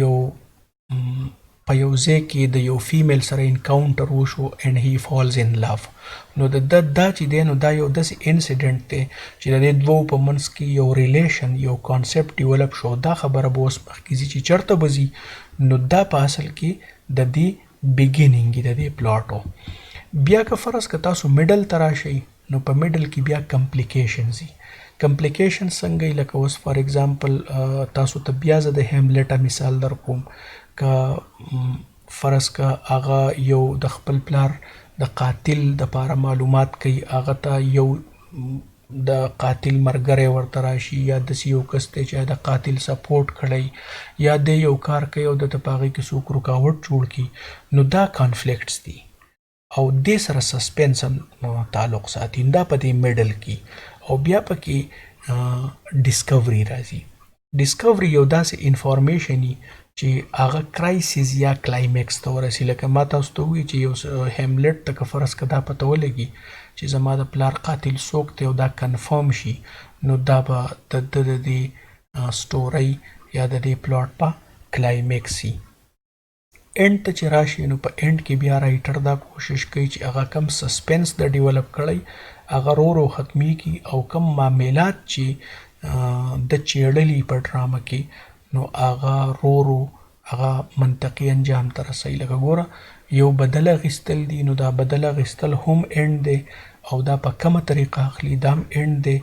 یو په یو ځای کې د یو فیمیل سره انکاونټر وشو اینډ هی فالز ان لف نو د دا چې دی نو دا یو داسې انسیډنټ دی چې د دې دوو په منځ کې یو ریلیشن یو کانسیپټ ډیولپ شو. دا خبره به اوس مخکې ځي چې چېرته به ځي نو دا په اصل کې د دې بیګیننګ د دې پلاټ. بیا که فرض که تاسو میډل ته راشئ نو په میډل کې بیا کمپلیکیشنز وي. کمپلیکیشن څنګه لکه اوس فار ایگزامپل تاسو ته بیا زه د هیملټه مثال در کوم که فرض که هغه یو د خپل پلار د قاتل دپاره معلومات کوي هغه ته یو د قاتل ملګری ورته راشي یا داسې یو کس دی چې د قاتل سپورټ کړی یا دی یو کار کوي او دته په هغې کې څوک رکاوټ جوړ کړي نو دا کانفلیکټس دي او دې سره سسپنس هم تعلق ساتي. دا په دې میډل کې او بیا پکې ډسکوري راځي. ډسکوري یو داسې انفارمیشن چې هغه کرایسیس یا کلایمکس ته ورسي. لکه ما تاسو ته ووایي چې یو هیملټ ته که فرض که دا پته ولګي چې زما د پلار قاتل څوک دی او دا کنفرم شي نو دا به د دې سټورۍ یا د دې پلاټ په کلایمکس وي. اینډ ته چې راشي نو په اینډ کې بیا رایټر دا کوشش کوي چې هغه کم سسپنس د ډیولپ کړی هغه رو ختمیږي او کم معاملات چې د چیړلي په ډرامه کې نو هغه رو هغه منطقي انجام ته رسوي. لکه ګوره یو بدل اخیستل دي نو دا بدل اخیستل هم اینډ دی او دا په کومه طریقه اخلي دا هم اینډ دی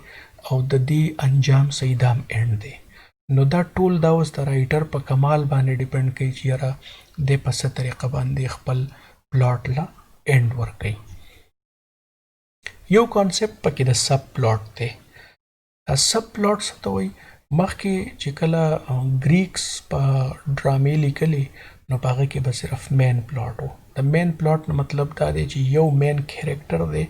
او د دې انجام صحیح دا هم اینډ دی. نو دا ټول دا اوس د رایټر په کمال باندې ډیپینډ کوي چې یاره دی په څه طریقه باندې خپل پلاټ له اینډ ورکوي. یو کانسیپټ پکې د سب پلاټ دی. سب پلاټ څه ته وایي؟ مخکې چې کله ګریکس په ډرامې لیکلې نو په هغه کې به صرف مین پلاټ و. د مین پلاټ نه مطلب دا دی چې یو مین کیریکټر دی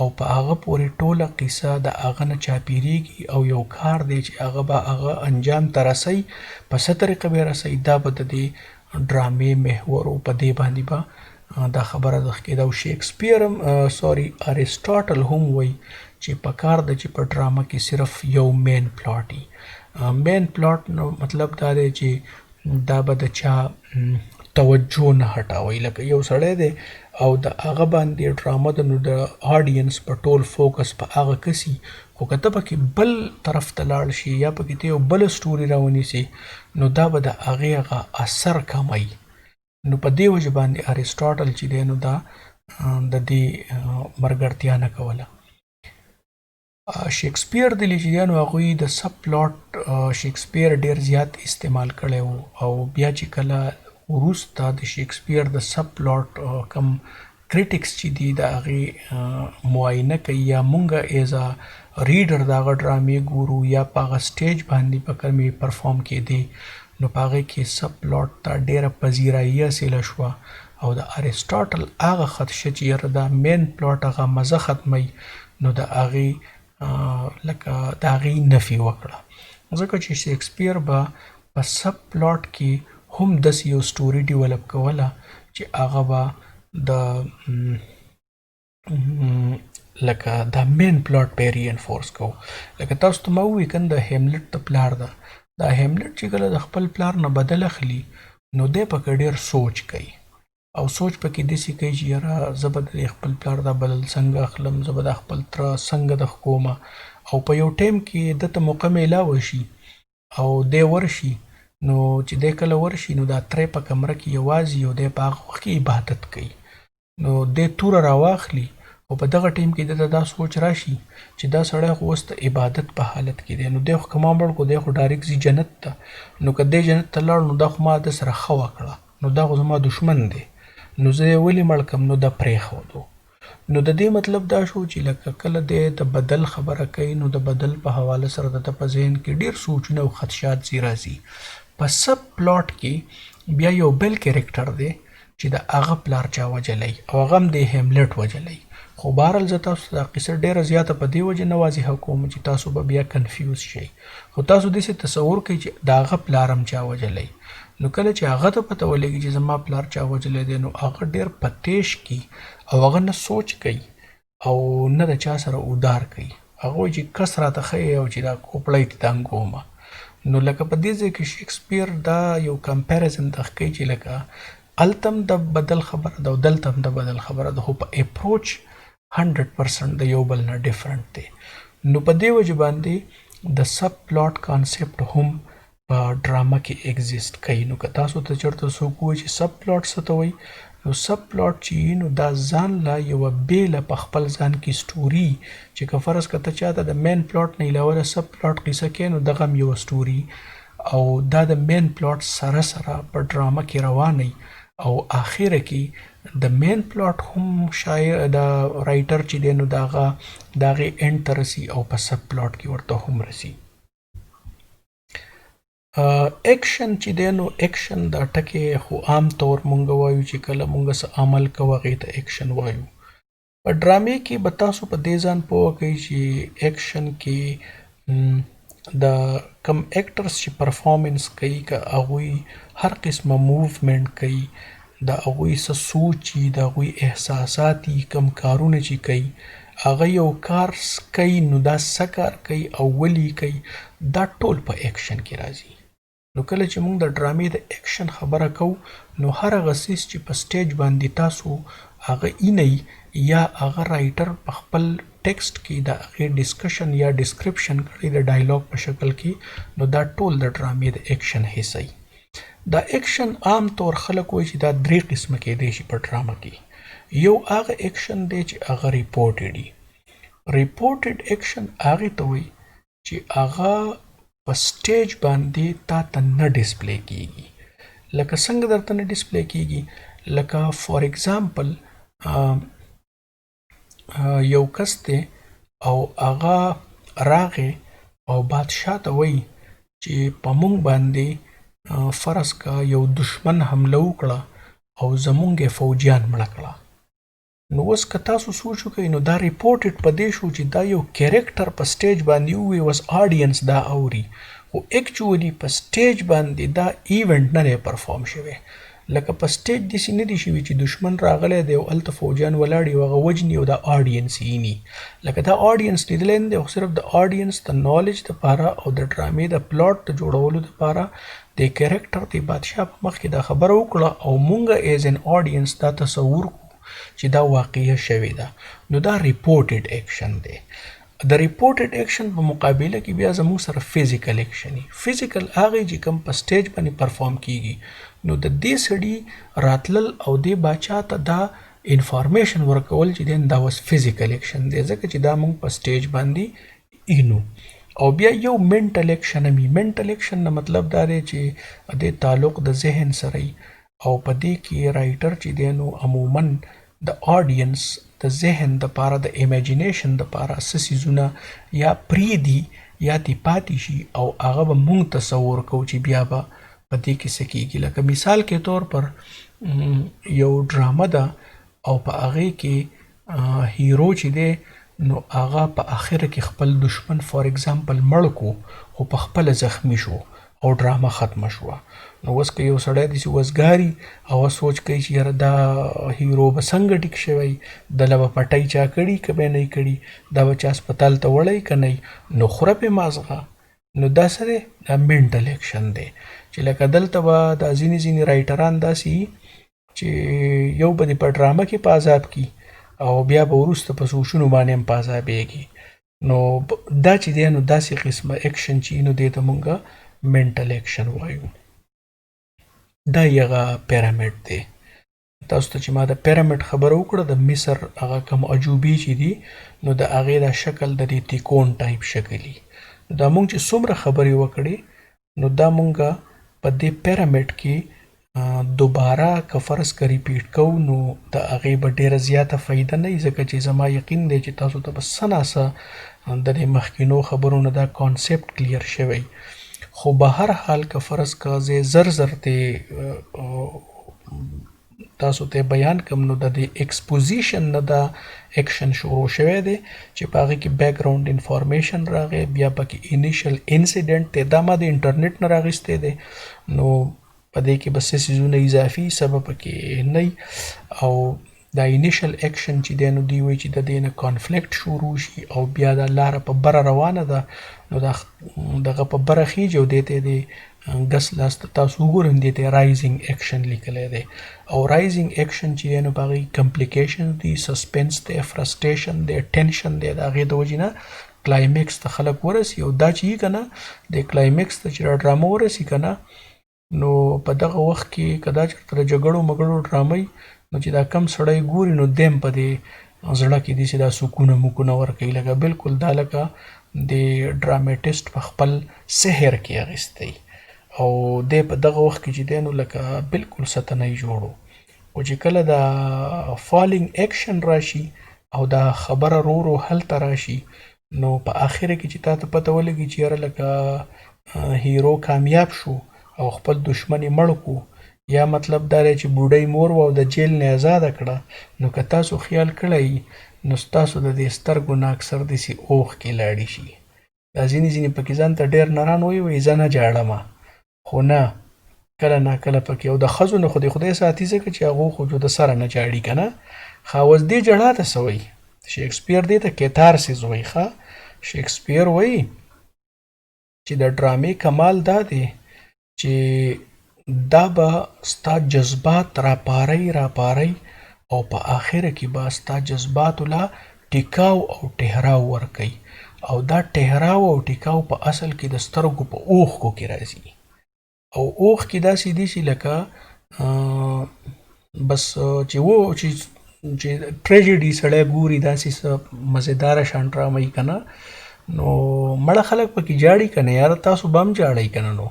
او په هغه پورې ټوله قصه د هغه نه چاپیریږي او یو کار دی چې هغه به هغه انجام ته رسوي په څه طریقه به رسوي دا به د دې ډرامې محور و. په دې باندې به دا خبره د کېده. او شیکسپیر هم ارسټاټل هم وایي چې په کار ده چې په ډرامه کې صرف یو مین پلاټ وي. مین پلاټ نو مطلب دا دی چې دا به د چا توجه نه هټوي. لکه یو سړی دی او د هغه باندې ډرامه ده نو د آډینس په ټول فوکس په هغه کسي خو که ته پکې بل طرف ته لاړ شي یا پکې ته یو بله سټوري راونیسي نو دا به د هغې هغه اثر کموي. نو په دې وجه باندې ارسټاټل چې دی نو دا د دې مرګرتیا نه کوله. شیکسپیر د لیجیانو هغوی د سب پلاټ شیکسپیر ډیر زیات استعمال کړی و او بیا چې کله وروسته د شیکسپیر د سب پلاټ کم کریټکس چې دي د هغې معاینه کوي یا مونږ ایز ا ریډر د هغه ډرامې ګورو یا په هغه سټیج باندې په کومې پرفارم کېدې نو په هغې کې سب پلاټ ته ډیره پذیرایي حاصله شوه او د ارسټاټل هغه خدشه چې یاره دا مین پلاټ هغه مزه ختموي نو د هغې لکه د هغې نفي وکړه. ځکه چې شیکسپیر به په سب پلاټ کې هم داسې یو سټوري ډیولپ کوله چې هغه به د لکه د مین پلاټ به یې رینفورس کوو. لکه تاسو ته ما ووایي که د هیملټ د پلار ده دا هیملټ چې کله د خپل پلار نه بدل اخلي نو دی پکې ډېر سوچ کوي او سوچ پکې داسې کوي چې یاره زه به د خپل پلار دا بدل څنګه اخلم زه به د خپل تره څنګه د ښکومه او په یو ټایم کې دته موقع میلاوه شي او دی ورشي نو چې دی کله ورشي نو دا تری په کمره کې یوازې او دی په هغه وخت کې عبادت کوي نو دی توره راواخلي او په دغه ټیم کې دته دا سوچ راشي چې دا سړی خو اوس د عبادت په حالت کې دی، نو دی خو که ما مړ کړو دی خو ډایرکټ ځي جنت ته، نو که دی جنت ته لاړ نو دا خو ما د سره ښه وکړه، نو دا خو زما دښمن دی، نو زه یې ولې مړ کړم؟ نو دا پرېښودو. نو د دې مطلب دا شو چې لکه کله دی د بدل خبره کوي نو د بدل په حواله سره د په ذهن کې ډېر سوچونه او خدشات ځي راځي. په سب پلاټ کې بیا یو بل کریکټر دی چې د هغه پلار چا وجلی او هغه هم د هیملټ وجلی. خو بهرحال زه تاسو ته دا قصه ډېره زیاته په دې وجې نه واضحه کوم چې تاسو به بیا کنفیوز شئ، خو تاسو داسې تصور کوئ چې د هغه پلار هم چا وجلی. نو کله چې هغه ته پته ولګي چې زما پلار چا وجلی دی نو هغه ډېر په تیش کی او هغه نه سوچ کوي او نه د چا سره اودار کوي، هغه وایي چې کس راته ښیي او چې دا کوپړی دې تنګومه. نو لکه په دې ځای کې شیکسپیر دا یو کمپیریزن دغه کوي چې لکه هلته هم د بدل خبره ده او دلته هم د بدل خبره ده، خو په اپروچ 100% د یو بل نه ډیفرنٹ دی. نو په دې وجه باندې د سب پلاټ کانسیپټ هم په ډرامه کې ایگزیسټ کوي. نو که تاسو ته چېرته څوک ووایي چې سب پلاټ څه ته وایي، نو سب پلاټ چې نو دا ځان له یوه بیله په خپل ځان کې سټوري چې که فرض که ته چاته د مین پلاټ نه علاوه د سب پلاټ قصه کوې نو دغه هم یوه سټوري او دا د مین پلاټ سره سره په ډرامه کې رواني او آخره کې د مین پلاټ هم شاعر د رایټر چې دی نو د هغې اینډ ته رسي او په سب پلاټ کې ورته هم رسي. ایکشن چې دی نو ایکشن دا ټکی خو عام طور مونږ وایو چې کله مونږ څه عمل کوو هغې ته ایکشن وایو. په ډرامې کې به تاسو په دې ځان پوه کوئ چې ایکشن کې د کم ایکټرز چې پرفارمنس کوي که هغوی هر قسمه موومنټ کوي، د هغوی څه سوچ وي، د هغوی احساسات وي، کم کارونه چې کوي هغه یو کار کوي نو دا څه کار کوي او ولې کوي دا ټول په ایکشن کې راځي. نو کله چې موږ د ډرامې د ایکشن خبره کوو نو هر هغه څیز چې په سټیج باندې تاسو هغه اینئ یا هغه رایټر په خپل ټیکسټ کې د هغې ډسکشن یا ډسکرپشن کړی د ډایلاګ په شکل کې نو دا ټول د ډرامې د ایکشن حصه وي. دا ایکشن عام طور خلک وایي چې دا درې قسمه کېدی شي په ډرامه کې. یو هغه ایکشن دی چې هغه ریپورټډ وي. ریپورټډ ایکشن هغې ته وایي چې هغه په سټیج باندې تا ته نه ډسپلی کېږي. لکه څنګه درته نه ډسپلی کېږي؟ لکه فار ایگزامپل یو کس دی او هغه راغی او بادشاه ته وایي چې په موږ باندې فرض کا یو دشمن حمله وکړه او زمونږ یې فوجیان مړه کړه. نو اوس که تاسو سوچ وکئ نو دا ریپورټډ په دې شو چې دا یو کیریکټر په سټیج باندې ووایي اوس آډینس دا اوري، خو ایکچولی په سټیج باندې دا ایونټ نه دی پرفارم شوی. لکه په سټیج داسې نه دي شوي چې دشمن راغلی دی او هلته فوجیان ولاړ یي او هغه وجني او دا آډینس یې ویني. لکه دا آډینس لیدلی نه دی خو صرف د آډینس د نالج دپاره او د ډرامې د پلاټ د جوړولو دپاره د کیریکټر د بادشاه په مخ کې دا خبره وکړه او مونږ ایز ان آډینس دا تصور کړو چې دا واقعه شوې ده. نو دا ریپورټډ ایکشن دی. د ریپورټډ ایکشن په مقابله کې بیا زموږ سره فزیکل ایکشن وي. فزیکل هغه چې کوم په سټیج باندې پرفارم کیږي نو د دې سړي راتلل او دې باچا ته دا انفارمیشن ورکول چې دا واس فزیکل ایکشن دی ځکه چې دا موږ په سټیج باندې اینو. او بیا یو منټل ایکشن هم وي. منټل ایکشن نه مطلب دا دی چې د تعلق د ذهن سره او په دې کې رایټر چې دی نو عموما د آډینس د ذهن دپاره د امیجینیشن دپاره څه څیزونه یا پرېږدي یا دې پاتې شي او هغه به موږ تصور کوو چې بیا به په دې کې څه کېږي. لکه مثال کې طور پر یو ډرامه ده او په هغې کې هیرو چې دی نو هغه په آخره کې خپل دشمن فار ایگزامپل مړ کو خو په خپله زخمی شو او ډرامه ختمه شوه. نو اوس که یو سړی داسې وزګاري او سوچ کوي چې یاره دا هیرو به څنګه ټیک شوی، دله به پټۍ چا کړي که به نه یې کړي، دا به چا هسپتال ته وړی که نه نو خوره پې مازغه. نو دا څه دی؟ دا منټل ایکشن دی چې لکه دلته به دا ځینې رایټران داسې چې یو به دې په ډرامه کې په عذاب کي او بیا به وروسته په سوچونو باندې هم په عذابېږي. نو دا چې دی نو داسې قسمه ایکشن چې نو دې ته مونږ منټل ایکشن وایو. دا یغه پیرامډ دی. تاسو ته چې ما د پیرامید خبره وکړه د مصر هغه کوم عجوبې چې دي نو د هغې دا شکل د دې تیکون ټایپ شکل وي نو دا مونږ چې څومره خبرې وکړې نو دا مونږ په دې پیرامید کې دوباره که فرض که ریپیټ کوو نو د هغې به ډېره زیاته فایده نه وي ځکه چې زما یقین دی چې تاسو ته به څه ناڅه د دې مخکینو خبرو نه دا کانسپټ کلیر شوی خو به هر حال که فرض که زه زر ته تاسو ته بیان کوم نو د دې ایکسپوزیشن نه دا اکشن شروع شوی دی چې په هغې کې بیک ګراوند انفارمیشن راغی بیا پکې انیشل انسیډنټ دی دا ما د انټرنیټ نه راغیستی دی نو په دې کې به څه څیزونه اضافي سبب پکې نه او دا انیشل اکشن چې دی نو دوی وایي چې د دې نه کانفلیکټ شروع شي او بیا دا لاره په بره روانه ده نو دغه په بره خیږي او دې ته د ګس لاس ته تاسو وګورئ دې ته رایزنګ اکشن لیکلی دی او رایزنګ اکشن چې دی نو په هغې کمپلیکیشن دي سسپنس دی فرسټریشن دی ټینشن دی د هغې د وجې نه کلایمیکس ته خلک ورسي او دا چې یي که نه د کلایمیکس ته چې دا ډرامه ورسي که نه نو په دغه وخت کې که دا چېرته د جګړو مګړو ډرامه وي نو چې دا کم سړی ګوري نو دی هم په دې زړه کې داسې دا سکونه مکونه ورکوي لکه بالکل دا لکه د ډرامیټسټ په خپل سحر کې اخیستی او دی په دغه وخت کې چې دی نو لکه بالکل ستنی جوړو خو چې کله دا فالینګ اکشن راشي او دا خبره رو هلته راشي نو په آخره کې چې تا ته پته ولګي چې یاره لکه هیرو کامیاب شو او خپل دشمن یې مړ کړو یا مطلب دا دی چې بوډۍ مور وه او د جیل نه ازاده کړه نو که تاسو خیال کړی نو ستاسو د دې سترګو نه اکثر داسې اوښکې لاړې شي دا ځینې پکې ځان ته ډېر نران وایي زه نه جاړمه خو نه کله ناکله پکې او د ښځو نه خو د خدای ساتي ځکه چې هغو خو د سره نه جاړي که نه خاوز دې جړا ته څه وایي شیکسپیر دې ته کیتارسیس وایي ښه شیکسپیر وایي چې د ډرامې کمال دا دی چې دا به ستا جذبات راپارئ او په آخره کې به ستا جذباتو لا ټیکاو او ټهراو ورکوي او دا ټهراو او ټیکاو په اصل کې د سترګو په اوښکو کې راځي او اوښکې داسې دي چې لکه بس چې ټریجډي سړی ګوري داسې څه مزېداره شان ډرامه وي که نه نو مړه خلک پکې جاړي که نه یاره تاسو به هم جاړئ که نه نو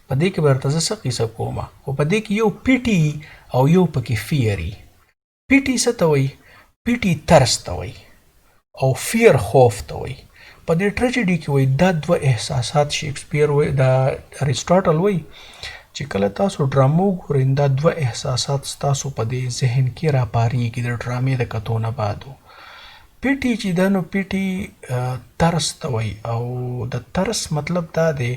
په دې کې به درته زه څه قیصه کومه خو په دې کې یو پیټي او یو پکې فیري پیټي څه ته وایي پیټي ترس ته وایي او فیر خوف ته وایي په دې ټریجډي کې وایي دا دوه احساسات شیکسپیر وایي دا ارسټاټل وایي چې کله تاسو ډرامه وګورئ دا دوه احساسات ستاسو په دې ذهن کې راپارېږي د ډرامې د کتو نه بعدو پیټي چې دا نو پیټي ترس ته وایي او د ترس مطلب دا دی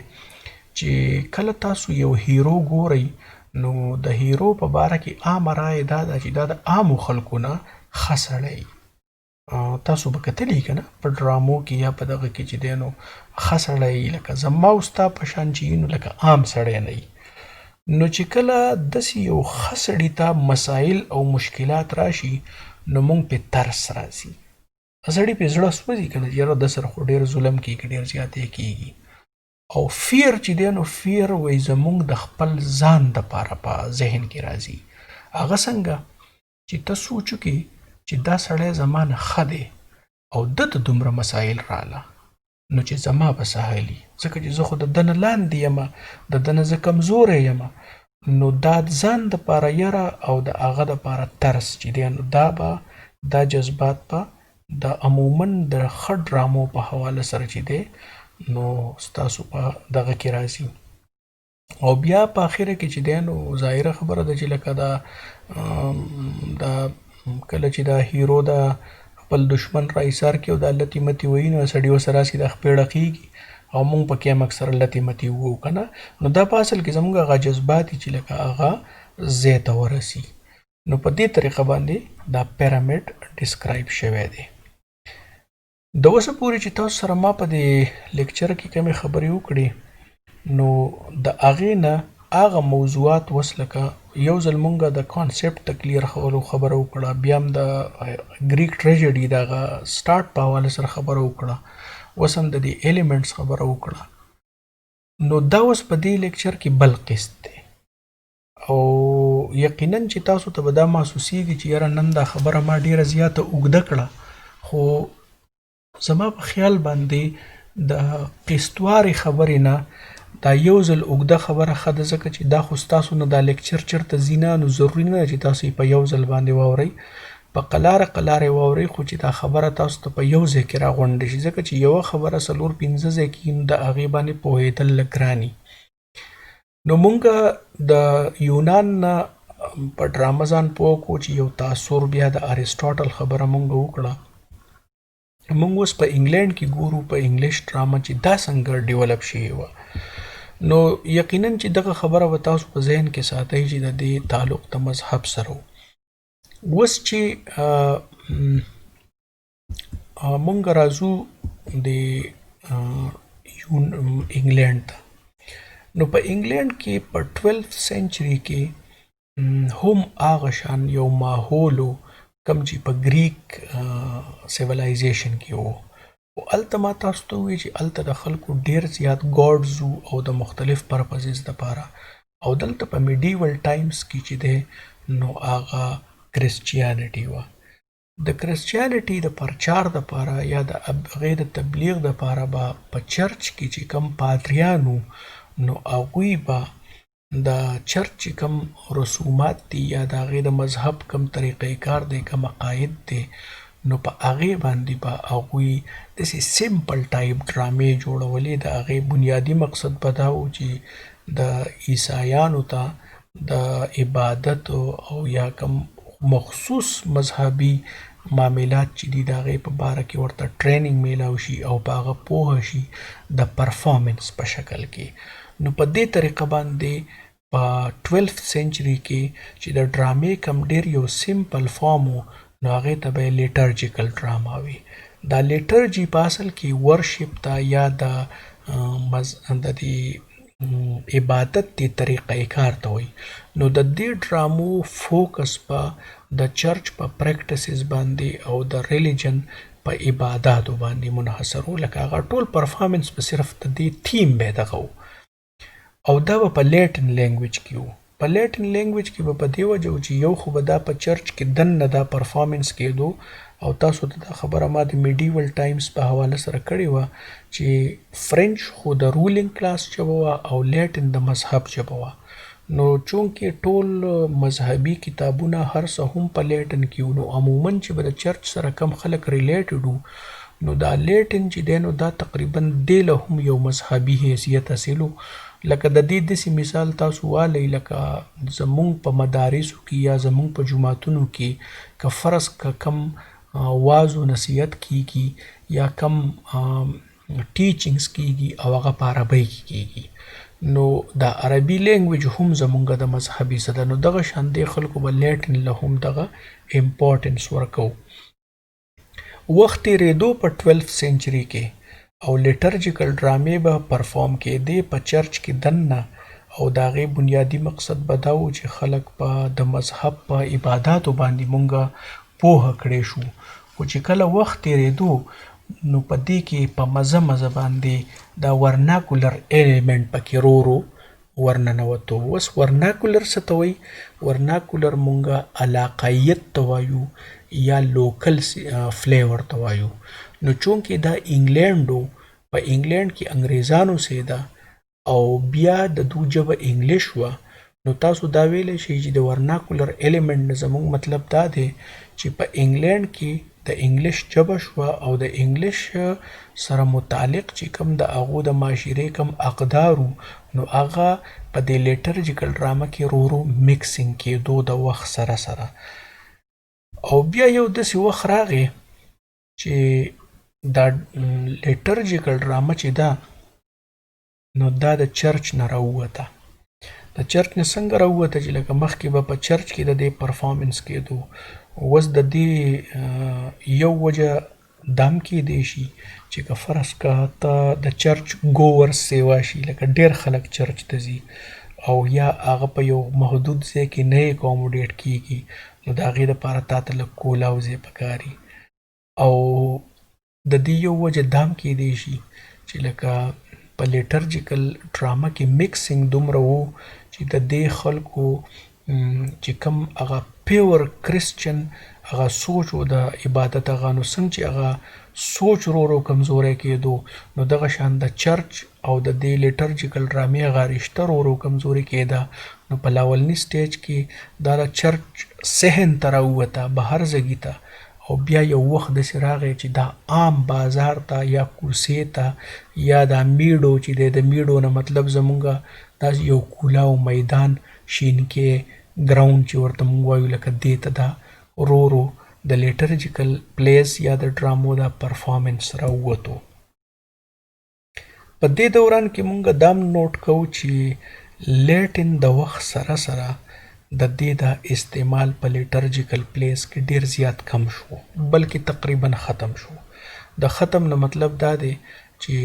چې کله تاسو یو هیرو ګورئ نو د هیرو په باره کې عامه رایه دا ده چې دا د عامو خلکو نه ښه سړی تاسو به کتلی که نه په ډرامو کې یا په دغه کې چې دی نو ښه سړی لکه زما او ستا په شان چې نو لکه عام سړی نه وي نو چې کله داسې یو ښه سړي ته مسایل او مشکلات راشي نو موږ پې ترس راځي سړي پې زړه سوځي که نه یاره ده سره خو ډېر ظلم کېږي ډېر زیاتی کېږي او فیر چې دی نو فیر وایي زموږ د خپل ځان دپاره په ذهن کې راځي هغه څنګه چې ته سوچ وکړې چې دا سړی زما نه ښه دی او ده ته دومره مسایل راله نو چې زما به څه حال وي ځکه چې زه خو د ده نه لاندې یمه د ده نه زه کمزوری یمه نو دا ځان دپاره یره او د هغه دپاره ترس چې دی نو دا جذبات به د عموما د ښه ډرامو په حواله سره چې دی نو ستاسو په دغه کې راځي او بیا په آخره کې چې دی نو ظاهره خبره ده چې لکه دا کله چې دا هیرو دا خپل دشمن را ایثار کړي او دا لتې متې وایي نو سړي ورسره راسي دا خپېړه کېږي او موږ پکې هم اکثره لتې متې ووو که نه نو دا په اصل کې زموږ هغه جذبات دي چې لکه هغه ځای ته ورسي نو په دې طریقه باندې دا پیرامید ډسکرایب شوی دی د اوسه پورې چې تاسو سره ما په دې لیکچر کې کومې خبرې وکړې نو د هغې نه هغه موضوعات اوس لکه یو ځل مونږ د کانسپټ د کلیر کولو خبره وکړه بیا هم د ګریک ټریجډي د هغه سټارټ په حواله سره خبره وکړه اوس هم د دې ایلیمنټس خبره وکړه نو دا اوس په دې لیکچر کې بل قسط دی او یقینا چې تاسو ته به دا محسوسیږي چې یاره نن دا خبره ما ډیره زیاته اوږده کړه، خو زما په خیال باندې د قسطوارې خبرې نه دا یو ځل اوږده خبره ښه ده، ځکه چې دا خو ستاسو نه دا لیکچر چېرته ځي نه، نو ضروري نه ده چې تاسو یې په یو ځل باندې واورئ، په قلاره قلاره یې واورئ، خو چې دا خبره تاسو ته په یو ځای کې راغونډه شي، ځکه چې یوه خبره 4-5 ځای کې نو د هغې باندې پوهېدل لږ ګران وي. نو مونږ د یونان نه په ډرامه ځان پوه کړو چې یو تاثر بیا د ارسټاټل خبره مونږ وکړه. مونږ اوس په انګلینډ کې ګورو په انګلیش ډرامه چې دا څنګه ډیولپ شوې وه. نو یقینا چې دغه خبره به تاسو په ذهن کې ساتئ چې د دې تعلق د مذهب سره و. اوس چې مونږ راځو د انګلینډ ته، نو په انګلینډ کې په 12th سنچري کې هم هغه شان یو ماحول و کوم چې په ګریک سیولایزیشن کې و. او هلته ما تاسو ته ووایي چې هلته د خلکو ډېر زیات ګاډز وو او د مختلف پرپزز دپاره، او دلته په میډیول ټایمز کې چې دی نو هغه کرسچیانټي وه. د کرسچیانټي د پرچار دپاره یا د هغې د تبلیغ دپاره به په چرچ کې چې کوم پادریان وو نو هغوی به د چرچ چې کوم رسومات دي یا د هغې د مذهب کوم طریقې کار دی، کوم عقاید دی، نو په هغې باندې به هغوی داسې سمپل ټایپ ډرامې جوړولې. د هغې بنیادي مقصد به دا و چې د عیسایانو ته د عبادت او یا کوم مخصوص مذهبي معاملات چې دي د هغې په باره کې ورته ټریننګ میلاو شي او په هغه پوهه شي د پرفارمنس په شکل کې. نو په دې طریقه باندې په 12th سنچري کې چې د ډرامې کوم ډېر یو سمپل فارم و نو هغې ته به یې لیټرجیکل ډراما وي. دا لیټرجي په اصل کې ورشپ ته یا د دې عبادت دی طریقه کار ته وایي. نو د دې ډرامو فوکس په د چرچ په پریکټسز باندې او د ریلیجن په عباداتو باندې منحصر و، لکه هغه ټول پرفارمنس په صرف د دې تیم به دغه و، او دا به په لیټن لینګویج کې و. په لیټن لینګویج کې به په دې وجه و چې یو خو به دا په چرچ کې دننه دا پرفارمنس کېدو، او تاسو ته دا خبره ما د میډیول ټایمز په حواله سره کړې وه چې فرینچ خو د رولینګ کلاس ژبه وه او لیټن د مذهب ژبه وه. نو چونکې ټول مذهبي کتابونه هر څه هم په لیټن کې وو، نو عموما چې به د چرچ سره کم خلک ریلیټډ وو نو دا لیټن چې دی نو دا تقریبا دې له هم یو مذهبي حیثیت حاصل و. لکه د دې داسې مثال تاسو والی لکه زمونږ په مدارسو کې یا زمونږ په جوماتونو کې که فرض که کم واعظ و نصیحت کیږي یا کم ټیچنګز کیږي او هغه په عربۍ کې کیږي، نو دا عربي لینګویج هم زمونږ د مذهبي څه ده، نو دغه شان دې خلکو به لیټن له هم دغه امپورټنس ورکوو. وخت تېرېدو په 12th سنچري کې او لیټرجیکل ډرامې به پرفارم کېدې په چرچ کې دننه، او د هغې بنیادي مقصد به دا و چې خلک په د مذهب په عباداتو باندې مونږه پوهه کړی شو. خو چې کله وخت تېرېدو نو په دې کې په مزه مزه باندې دا ورناکولر ایلیمنټ پکې ورو ورننوتو. اوس ورناکولر څه ته وایي؟ ورناکولر مونږه علاقایت ته وایو یا لوکل فلیور ته وایو. نو چونکې دا انګلینډ و، په انګلینډ کې انګریزانو اوسېده او بیا د دوی ژبه انګلیش وه، نو تاسو دا ویلی شئ چې د ورناکولر ایلیمنټ نه زموږ مطلب دا دی چې په انګلینډ کې د انګلیش ژبه شوه او د انګلیش سره متعلق چې کوم د هغو د معاشرې کوم اقدار وو نو هغه په دې لیټرجیکل ډرامه کې ورو ورو میکسینګ کېدو د وخت سره سره. او بیا یو داسې وخت راغی چې دا لیټرجیکل ډرامه چې ده نو دا د چرچ نه راووته. د چرچ نه څنګه راووته چې لکه مخکې به په چرچ کې د دې پرفارمنس کېدو، اوس د دې یو وجه دا هم کېدی شي چې که فرض که ته د چرچ ګوور سیوا شي، لکه ډېر خلک چرچ ته ځي او یا هغه په یو محدود ځای کې نه اکاموډیټ کېږي، نو د هغې دپاره تا ته لږ کولاو ځای پکار وي. او د دې یو وجه دا هم کېدی شي چې لکه په لیټرجیکل ډرامه کې میکسینګ دومره و چې د دې خلکو چې کوم هغه پیور کرسچن هغه سوچ و د عبادت هغه نو څنګه چې هغه سوچ ورو کمزوری کېدو نو دغه شان د چرچ او د دې لیټرجیکل ډرامې هغه رشته ورو کمزوري کېده نو په لاولني سټیج کې دا د چرچ صحن ته راووته بهر ځګي ته او بیا یو وخت داسې راغی چې دا عام بازار ته یا کوڅې ته یا دا میډو چې دی د میډو نه مطلب زمونږ دا یو کولاو میدان شینکې ګراوند چې ورته مونږ وایو لکه دې ته دا ورو د لیټرجیکل پلیز یا د ډرامو دا پرفارمنس راووتو. په دې دوران کې مونږ دا نوټ کوو چې لیټن د وخت سره سره د دې دا استعمال په لیټرجیکل پلیز کې ډیر زیات کم شو بلکې تقریبا ختم شو. د ختم نه مطلب دا دی چې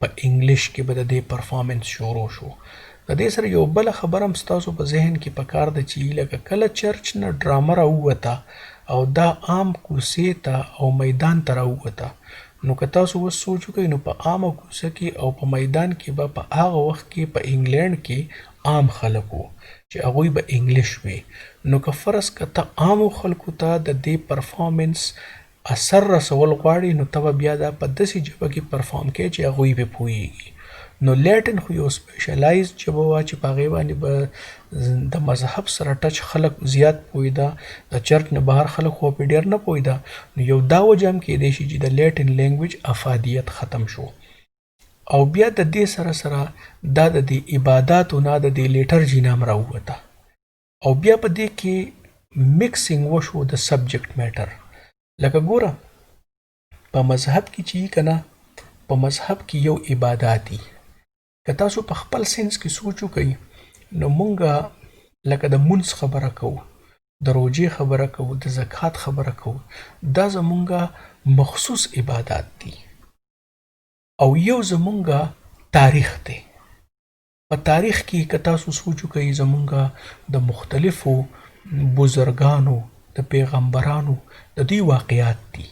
په انګلیش کې به د دې پرفارمنس شروع شو. د دې سره یو بل خبره هم ستاسو په ذهن کې پکار ده چې لکه کله چرچ نه ډرامه راووته او دا عام کوڅې ته او میدان ته راووته نو که تاسو اوس سوچ وکئ نو په عامه کوڅه کې او په میدان کې به په هغه وخت کې په انګلینډ کې عام خلک وو چې هغوی به انګلیش وي نو که فرض که ته عامو خلکو ته د دې پرفارمنس اثر رسول غواړي نو ته به بیا دا په داسې ژبه کې پرفارم کوې چې هغوی پرې پوهېږي. نو لیټن خو یو سپیشلایز ژبه وه چې په هغې باندې به د مذهب سره ټچ خلک زیات پوهېده د چرچ نه بهر خلک خو پرې ډېر نه پوهېده نو یو دا وجه هم کېدی شي چې د لیټن لینګویج افادیت ختم شو او بیا د دې سره سره دا د دې عباداتو نه د دې لیټرجي نام راووته او بیا په دې کې میکسینګ وشو د سبجیکټ میټر. لکه ګوره په مذهب کې چې که نه په مذهب کې یو عبادات دي که تاسو په خپل سینس کې سوچ وکئ نو مونږ لکه د مونځ خبره کوو د روژې خبره کوو د زکات خبره کوو دا زمونږ مخصوص عبادات دي او یو زمونږ تاریخ دی. په تاریخ کې که تاسو سوچ وکئ زمونږ د مختلفو بزرګانو د پیغمبرانو د دوی واقعات دي.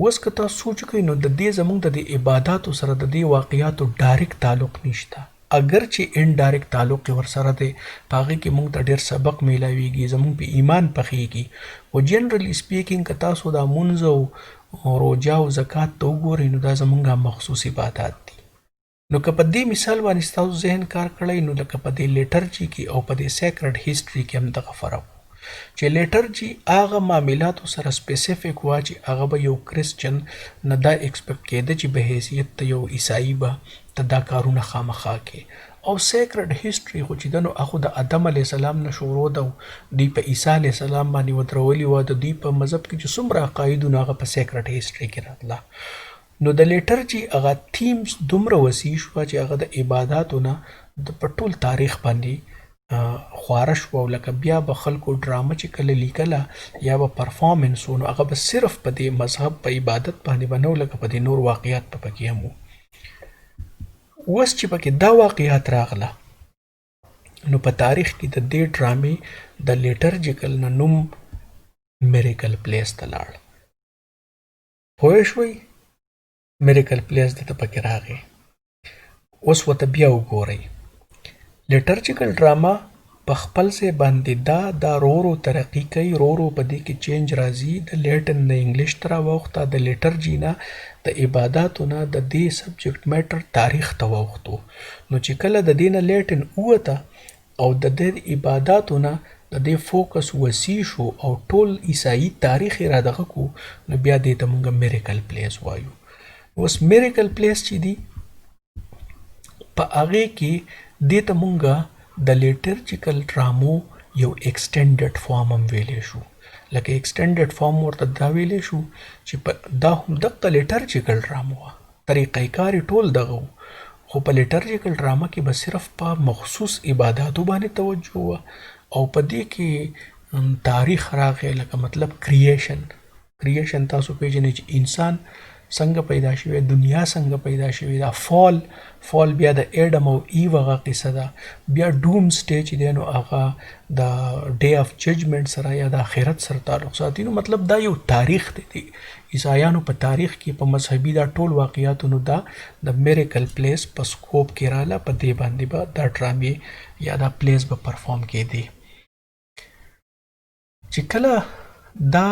اوس که تاسو سوچ وکئ نو د دې زمونږ د دې عباداتو سره د دې واقعاتو ډایرکټ تعلق نشته اگر چې انډایرکټ تعلق یې ورسره دی په هغې کې مونږ ته ډېر سبق میلاویږي زمونږ په ایمان پخیږي خو جنرلی سپیکینګ که تاسو دا مونځ او روژه او زکات ته وګورئ نو دا زمونږ مخصوص عبادات دي. نو که په دې مثال باندې ستاسو ذهن کار کړی نو لکه په دې لیټرجي کې او په دې سیکرډ هیسټري کې هم دغه فرق چې لیټرجي هغه معاملاتو سره سپیسیفیک وه چې هغه به یو کرسچن نه دا ایکسپیکټ کېده چې به حیثیت ته یو عیسائی به ته دا کارونه خامخا کې او سیکرډ هیسټري خو چې ده نو هغه د آدم علیه السلام نه شروع ده او دوی په عیسی علیه السلام باندې ودرولي وه د دوی په مذهب کې چې څومره عقاید نو هغه په سیکرډ هیسټري کې راتله. نو د لیټرجي هغه تیمز دومره وسیع شوه چې هغه د عباداتو نه په ټول تاریخ باندې خواره شوه او لکه بیا به خلکو ډرامه چې کله لیکله یا به پرفارمنس و نو هغه به صرف په دې مذهب په عبادت باندې به نه لکه په دې نور واقعیات په پکې هم وو. اوس چې پکې دا واقعیات راغله نو په تاریخ کې د دې ډرامې د لیټرجیکل نه نوم میریکل پلیس ته لاړ. پوه شوئ میریکل پلیس دته پکې راغی. اوس ورته بیا وګورئ لیټرجیکل ډراما په خپل ځای باندې دا ورو ترقي کوي ورو په دې کې چینج راځي د لیټن نه انګلیش ته راوښته د لیټرجي نه د عباداتو نه د دې سبجیکټ میټر تاریخ ته واوښتو نو چې کله د دې نه لیټن ووته او د دې عباداتو نه د دې فوکس وسیع شو او ټول عیسائی تاریخ یې رادغه کو نو بیا دې ته موږ میریکل پلیس وایو. اوس میریکل پلیس چې دی په هغې کې دې ته مونږ د لیټرجیکل ډرامو یو ایکسټینډډ فارم هم ویلی شو. لکه ایکسټینډډ فارم ورته دا ویلی شو چې دا هم دغه لیټرجیکل ډرامو وه طریقه کار یې ټول دغه و خو په لیټرجیکل ډرامه کې به صرف په مخصوص عباداتو باندې توجه وه او په دې کې تاریخ راغی لکه مطلب کریشن تاسو پیژنئ چې انسان څنګه پیدا شوی، دنیا څنګه پیدا شوی، دا فال بیا د ایډم او ایو هغه قصه ده، بیا ډوم سټی چې دی نو هغه د ډے اف ججمنټ سره یا د آخرت سره تعلق ساتي. نو مطلب دا یو تاریخ دی د عیسایانو په تاریخ کې په مذهبي دا ټول واقعیاتو نو دا د میریکل پلیس په سکوپ کې رااله، په دې باندې به دا ډرامې یا دا پلیس به پرفارم کېدی. چې کله دا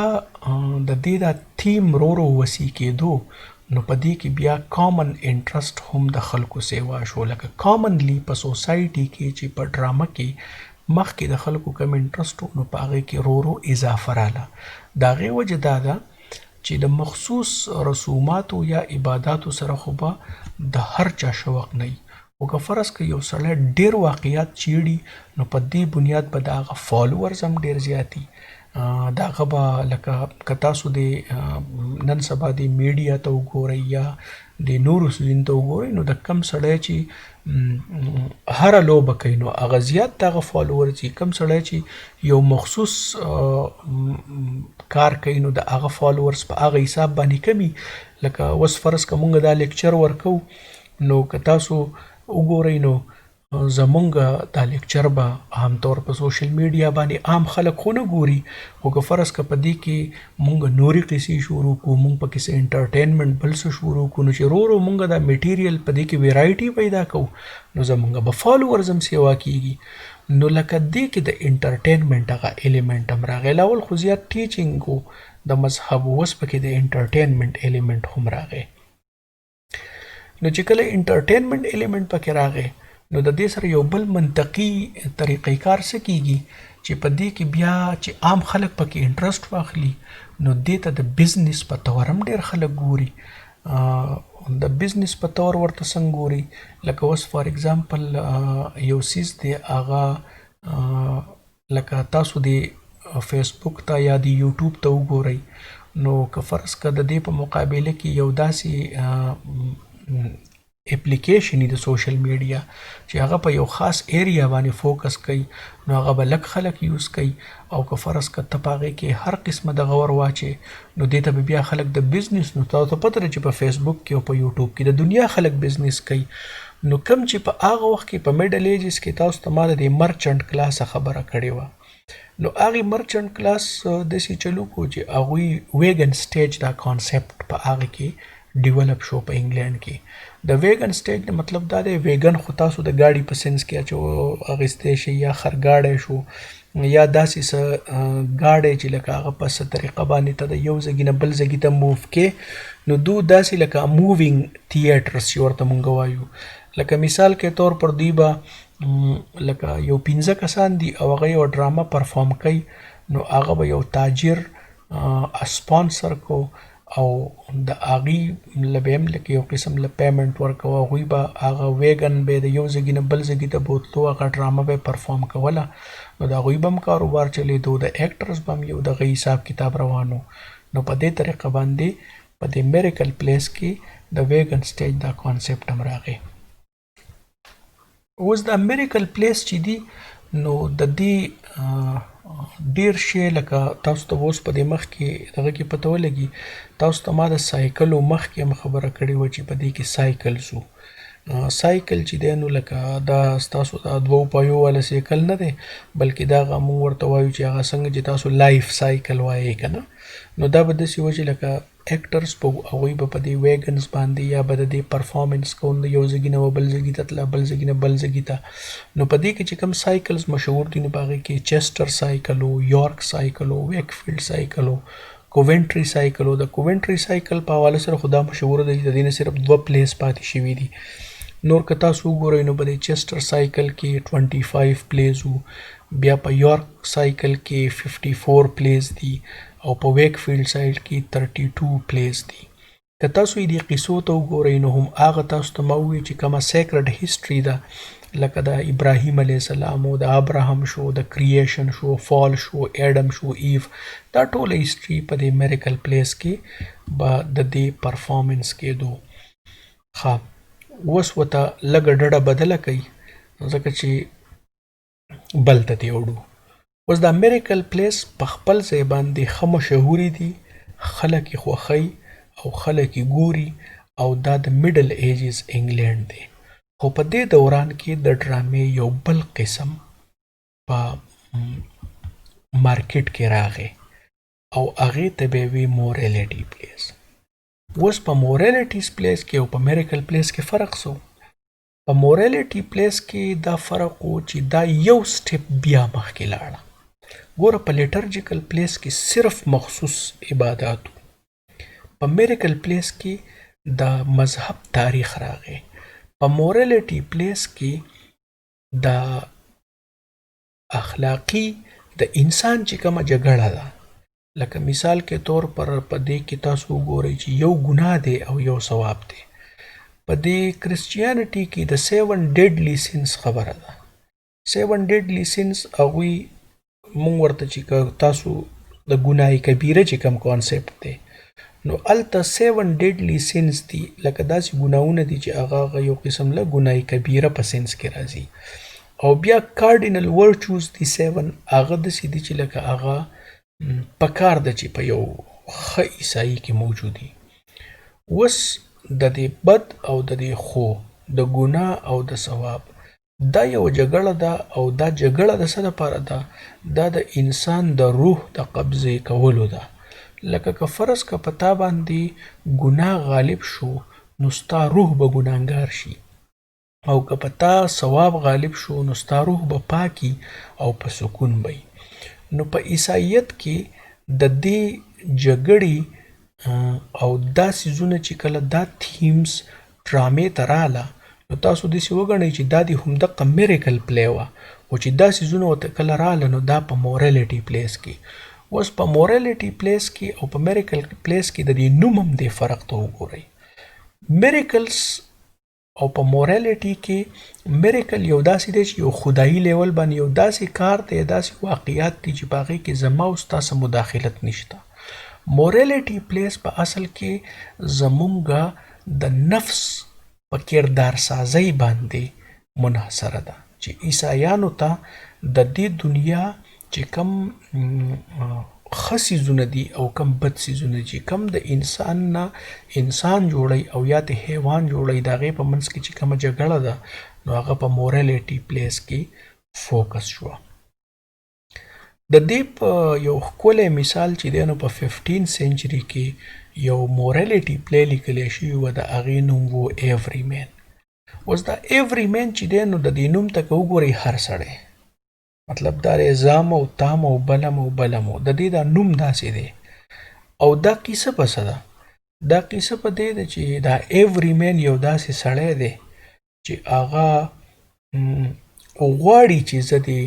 د دې دا تیم ورو وسیع کېدو نو په دې کې بیا کامن انټرست هم د خلکو سیوا شو. لکه کامنلی په سوسایټي کې چې په ډرامه کې مخکې د خلکو کم انټرست نو په هغې کې ورو اضافه راله. د هغې وجه دا ده چې د مخصوص رسوماتو یا عباداتو سره خو به د هر چا شوق نه وي، خو که فرض که یو سړی ډېر واقعیات چیړي نو په دې بنیاد به د هغه فالوورز هم ډېر زیاتي. د هغه به لکه که تاسو د نن سبا د میډیا ته وګورئ یا د نورو سیزونو ته وګورئ نو د کم سړی چې هره لوبه کوي نو هغه زیات د هغه فالوورز وي. کم سړی چې یو مخصوص کار کوي نو د هغه فالوورز په هغه حساب باندې کمي. لکه اوس فرض که مونږ دا لیکچر ورکو نو که تاسو وګورئ نو زمونږ دا لیکچر به عام طور په سوشل میډیا باندې عام خلک خو نه ګوري، خو که فرض که په دې کې مونږ نورې قصې شروع کړو، مونږ پکې څه انټرټینمنټ بل څه شروع کړو نو چې ورو مونږ دا میټیریل په دې کې ویرایټي پیدا کوو نو زمونږ به فالوورز هم سیوا کېږي. نو لکه دې کې د انټرټینمنټ هغه ایلیمنټ هم راغی. اول خو زیات ټیچینګ و د مذهب، اوس پکې د انټرټینمنټ ایلیمنټ هم راغی. نو چې کله انټرټینمنټ ایلیمنټ پکې راغی نو د دې سره یو بل منطقي طریقې کار څه کېږي چې په دې کې بیا چې عام خلک پکې انټرست واخلي نو دې ته د بزنس په طور هم ډېر خلک ګوري. د بزنس په طور ورته څنګه ګوري، لکه اوس فار ایگزامپل یو څیز دی هغه لکه تاسو د فیسبوک ته یا د یوټیوب ته وګورئ نو که فرض که د دې په مقابله کې یو داسې اپلیکیشن د سوشل میډیا چې هغه په یو خاص ایریا باندې فوکس کوي نو هغه به لږ خلک یوز کوي، او که فرض که ته په هغې کې هر قسمه دغه ور واچې نو دې ته به بیا خلک د بزنس، نو تاسو ته پته ده چې په فیسبوک کې او په یوټیوب کې د دنیا خلک بزنس کوي. نو کم چې په هغه وخت کې په میډل ایجز کې تاسو ته ما د مرچنټ کلاس خبره کړې وه نو هغې مرچنټ کلاس داسې چلو کو چې هغوی ویګن سټیج دا کانسیپټ په هغې کې ډیولپ شو په انګلینډ کې. د ویګن سټیج نه مطلب دا دی ویګن خو تاسو د ګاډي په سنس کې اخیستی شئ یا خرګاډی شو یا داسې څه ګاډی چې لکه هغه په څه طریقه باندې ته د یو ځګي نه بل ځګي ته موو کې نو دو داسې لکه مووینګ تھیټرز چې ورته مونږ وایو. لکه مثال کې طور پر دوی به لکه یو 15 کسان دي او هغه یو ډرامه پرفارم کوي نو هغه به یو تاجر سپانسر کو او د هغې له به هم لکه یو قسم له پیمنټ ورکوه، هغوی به هغه ویګن به د یو ځګي نه بل ځګي ته بوتلو، هغه ډرامه به یې پرفارم کوله نو د هغوی به هم کاروبار چلېدو، د ایکټرز به هم یو دغه حساب کتاب روانو. نو په دې طریقه باندې په دې میریکل پلیس کې د ویګن سټیج دا کانسیپټ هم راغی. اوس دا میریکل پلیس چې دی نو د دې ډیر شی لکه تاسو ته اوس په دې مخ کې دغه کې پته ولګي، تاسو ته ما د سایکلو مخ کې هم خبره کړې وه چې په دې کې سایکلز وو. سایکل چې دی نو لکه دا ستاسو د دوو پایو والا سایکل نه دی بلکې دا هغه موږ ورته وایو چې هغه څنګه چې تاسو لایف سایکل وایئ که نه، نو دا به داسې وه چې لکه ایکټرز په هغوی به په دې ویګنز باندې یا به د دې پرفارمنس کوم د یو ځګي نه بل ځګي ته تله، بل ځګي نه بل ځګي ته. نو په دې کې چې کوم سایکلز مشهور دي نو په هغې کې چیسټر سایکل و، یارک سایکل و، ویکفیلډ سایکل و، کوونټري سایکل و. د کوونټري سایکل په حواله سره خو دا مشهوره ده چې د دې نه صرف 2 پلیس پاتې شوي دي. نور که تاسو وګورئ نو په دې چیسټر سایکل کې 25 پلیز و، بیا په یارک سایکل کې 54 پلیز دي او په ویکفیلډ سایکل کې 32 پلیز دي. که تاسو یې دې قصو ته وګورئ نو هم هغه تاسو ته ما ووایي چې کومه سیکرډ هسټري ده لکه د ابراهیم علیه السلام و، د ابراهام شو، د کریشن شو، فال شو، ایډم شو، ایف، دا ټوله هسټري په دې میریکل پلیس کې به د دې پرفارمنس کېدو. ښه اوس ورته لږه ډډه بدله کوي ځکه چې بل ته دې وړو. اوس دا میریکل پلیس په خپل ځای باندې ښه مشهوري دي، خلک یې خوښوي او خلک یې ګوري او دا د میډل ایجز انګلینډ دی. خو په دې دوران کې د ډرامې یو بل قسم په مارکیټ کې راغی او هغې ته به یې وي مورلیټي پلیس. اوس په مورلیټي پلیس کې او په میریکل پلیس کې فرق څه و؟ په مورلیټي پلیس کې دا فرق و چې دا یو سټیپ بیا مخکې لاړه. ګوره په لیټرجیکل پلیس کې صرف مخصوص عبادات و. په میریکل پلیس کې د مذهب تاریخ راغی. په مورلیټي پلیس کې د اخلاقی د انسان چې کومه جګړه ده، لکه مثال کې طور پر په دې کې تاسو وګورئ چې یو ګناه دی او یو ثواب دی. په دې کرسچیانټي کې د 7 ډیډلی سینس خبره ده. 7 ډیډلی سینس هغوی مونږ ورته چې تاسو د ګناه کبیره چې کوم کانسیپټ دی، نو هلته 7 ډیډلی سینس دي، لکه داسې ګناهونه دي چې هغه یو قسم له ګناه کبیره په سینس کې راځي. او بیا کارډینل ورچوز دي 7، هغه داسې دي چې لکه هغه پکار ده چې په یو ښه عیسائی کې موجودي. اوس د دې بد او د دې خو، د ګناه او د ثواب، دا یو جګړه ده او دا جګړه د څه لپاره ده؟ دا د انسان د روح د قبضې کولو ده. لکه که فرض که په تا باندې ګناه غالب شو نو ستا روح به ګناهګار شي، او که په تا ثواب غالب شو نو ستا روح به پاکي او په سکون وي. نو په عیسایت کې د دې جګړې او دا څیزونه چې کله دا تیمز ډرامې ته راله، نو تاسو داسې وګڼئ چې دا د همدغه میریکل پلی وه، خو چې دا څیزونه ورته کله راله نو دا په مورلیټي پلیس کې. اوس په مورلیټي پلیس کې او په میریکل پلیس کې د دې نوم هم دې فرق ته وګورئ. میریکلز او په مورلیټي کې میریکل یو داسې دی چې یو خدایي لیول باندې یو داسې کار دی، داسې واقعیات دي چې په هغې کې زما او ستاسو مداخلت نشته. مورلیټي پلیس په اصل کې زمونږه د نفس په کردار سازی باندې منحصره ده، چې عیسایانو ته د دې دنیا چې کم ښه څیزونه دي او کم بد څیزونه چې کم د انسان نه انسان جوړی او یا د حیوان جوړی، د هغې په منځ کې چې کومه جګړه ده نو هغه په مورلیټي پلیس کې فوکس شوه. د دې په یو ښکلی مثال چې دی نو په 15 سنچري کې یو مورلیټي پلی لیکلی شوي وه، د هغې نوم و ایوری مین. اوس دا ایوری مین چې دی نو د دې نوم ته که وګورئ هر سړی، مطلب دا زام او تام او بلم او بلم او د دې دا نوم داسې دی. او دا کیسه په څه ده؟ دا کیسه په دې ده چې دا ایوری مین یو داسې سړی دی چې هغه غواړي چې زه دې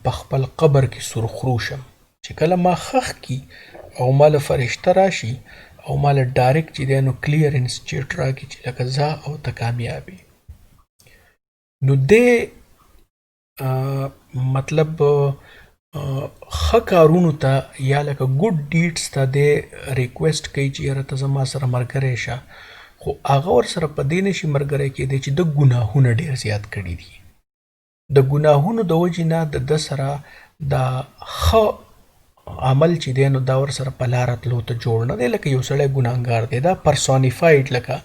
په خپل قبر کې سرخرو شم، چې کله ما خښ کی او ما له فرشته راشي او ما له ډایرکټ چې دی نو کلیرنس چیټ راکړي چې لکه ځه او ته کامیابي. نو دې مطلب ښه کارونو ته یا لکه ګوډ ډیډس ته دی ریکویسټ کوي چې یاره ته زما سره ملګری شه، خو هغه ورسره په دې نشي ملګری کېدی چې د ګناهونه ډېر زیات کړي دي. د ګناهونو د وجې نه د ده سره دا ښه عمل چې دی نو دا ورسره په لاره تلو ته جوړ نه دی، لکه یو سړی ګناهګار دی، دا پرسونیفاید لکه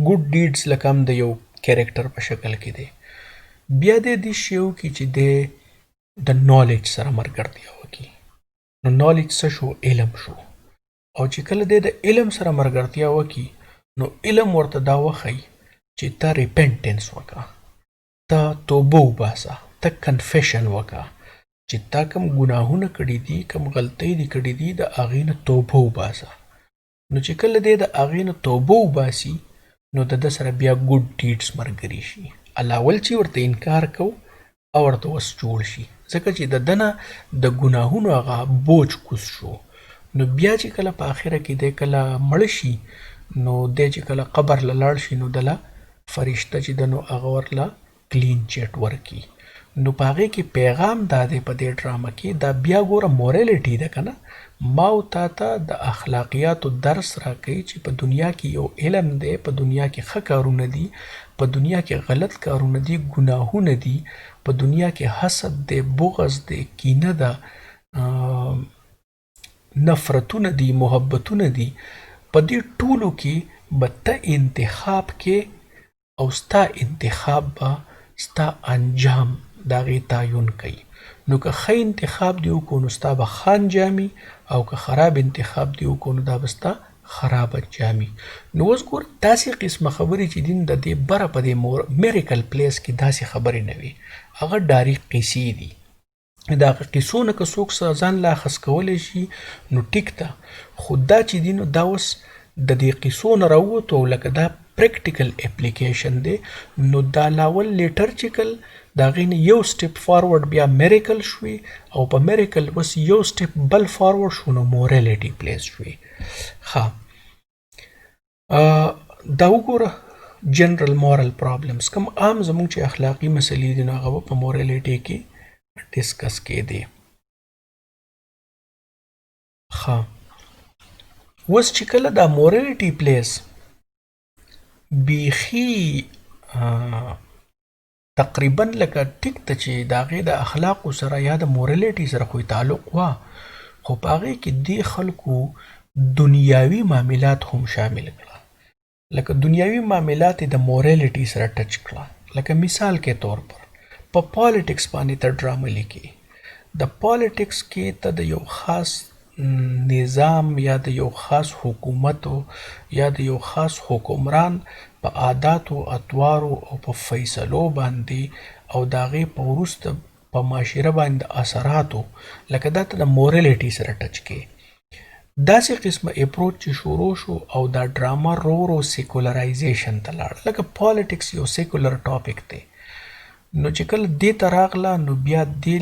ګوډ ډیډس لکه هم د یو کیریکټر په شکل کې دی. بیا دې دې شی وکړي چې دی د نالج سره ملګرتیا وکړي. نو نالج څه شو؟ علم شو. او چې کله دی د علم سره ملګرتیا وکړي نو علم ورته دا وښیي چې ته ریپینټنس وکړه، ته توبه وباسه، ته کنفیشن وکړه چې تا کم ګناهونه کړي دي، کم غلطۍ دي کړي دي، د هغې نه توبه وباسه. نو چې کله دی د هغې نه توبه وباسي نو د ده سره بیا ګوډ ډیډس ملګري شي. الاول چې ورته انکار کو او ورته وس جوړ شي، ځکه چې د ده نه د ګناهونو هغه بوج کوز شو. نو بیا چې کله په آخره کې دی کله مړ شي نو دی چې کله قبر له لاړ شي نو دله فرشته چې ده نو هغه ورله کلین چیټ ورکي. نو په هغې کې پیغام دا دی په دې ډرامه کې، دا بیا ګوره مورلیټي ده که نه، ما او تا ته د اخلاقیاتو درس راکوي چې په دنیا کې یو علم دی، په دنیا کې ښه کارونه دي، په دنیا کې غلط کارونه دي، ګناهونه دي، په دنیا کې حسد دی، بغض دی، کینه ده، نفرتونه دي، محبتونه دي. په دې ټولو کې به ته انتخاب کې او ستا انتخاب به ستا انجام د هغې تعین کوي. نو که ښه انتخاب دې وکړو نو ستا به ښه انجامي او که خراب انتخاب دې وکړو نو دا به ستا خراب انجامي. نو اوس ګوره داسې قسمه خبرې چې دي د دې بره په دې میریکل پلیس کې داسې خبرې نه وي، هغه ډاري قیسې دي. د هغه قیسو نه که څوک ځان لا اخذ کولی شي نو ټیک ده، خو دا چې دي نو دا اوس د دې قیسو نه راووتو او لکه دا پریکټیکل اپلیکیشن دی، نو دا لاول لیټرجیکل د هغې نه یو سټیپ فارورډ بیا میریکل شوي او په میریکل اوس یو سټیپ بل فارورډ شو نو موریلیټي پلیس شوي. ښه دا وګوره جنرال مورل پرابلمز کوم عام زموږ چې اخلاقي مسلې دي نو هغه به په موریلیټي کې ډسکس کېدې. ښه اوس چې کله دا موریلیټي پلیس بیخي تقریبا لکه ټیک ته چې د هغې د اخلاقو سره یا د موریلیټي سره خو تعلق وه، خو په هغې کې دې خلکو دنیاوي معاملات هم شامل کړه. لکه دنیاوي معاملات د موریلیټي سره ټچ کړه. لکه مثال کې طور پر په پالیټکس باندې ته ډرامه لیکي. د پالیټکس کې ته د یو خاص نظام یا د یو خاص حکومت یا د یو خاص حکمران په عاداتو اطوارو او په فیصلو باندې او د هغې په وروسته په معاشره باندې اثراتو لکه دا ته د موریلیټي سره ټچ کې. داسې قسمه اپروچ چې شروع شو او دا ډرامه رو سیکولرایزیشن ته لاړ. لکه پالیټکس یو سیکولر ټاپک دی، نو چې کله دې ته راغله نو بیا دې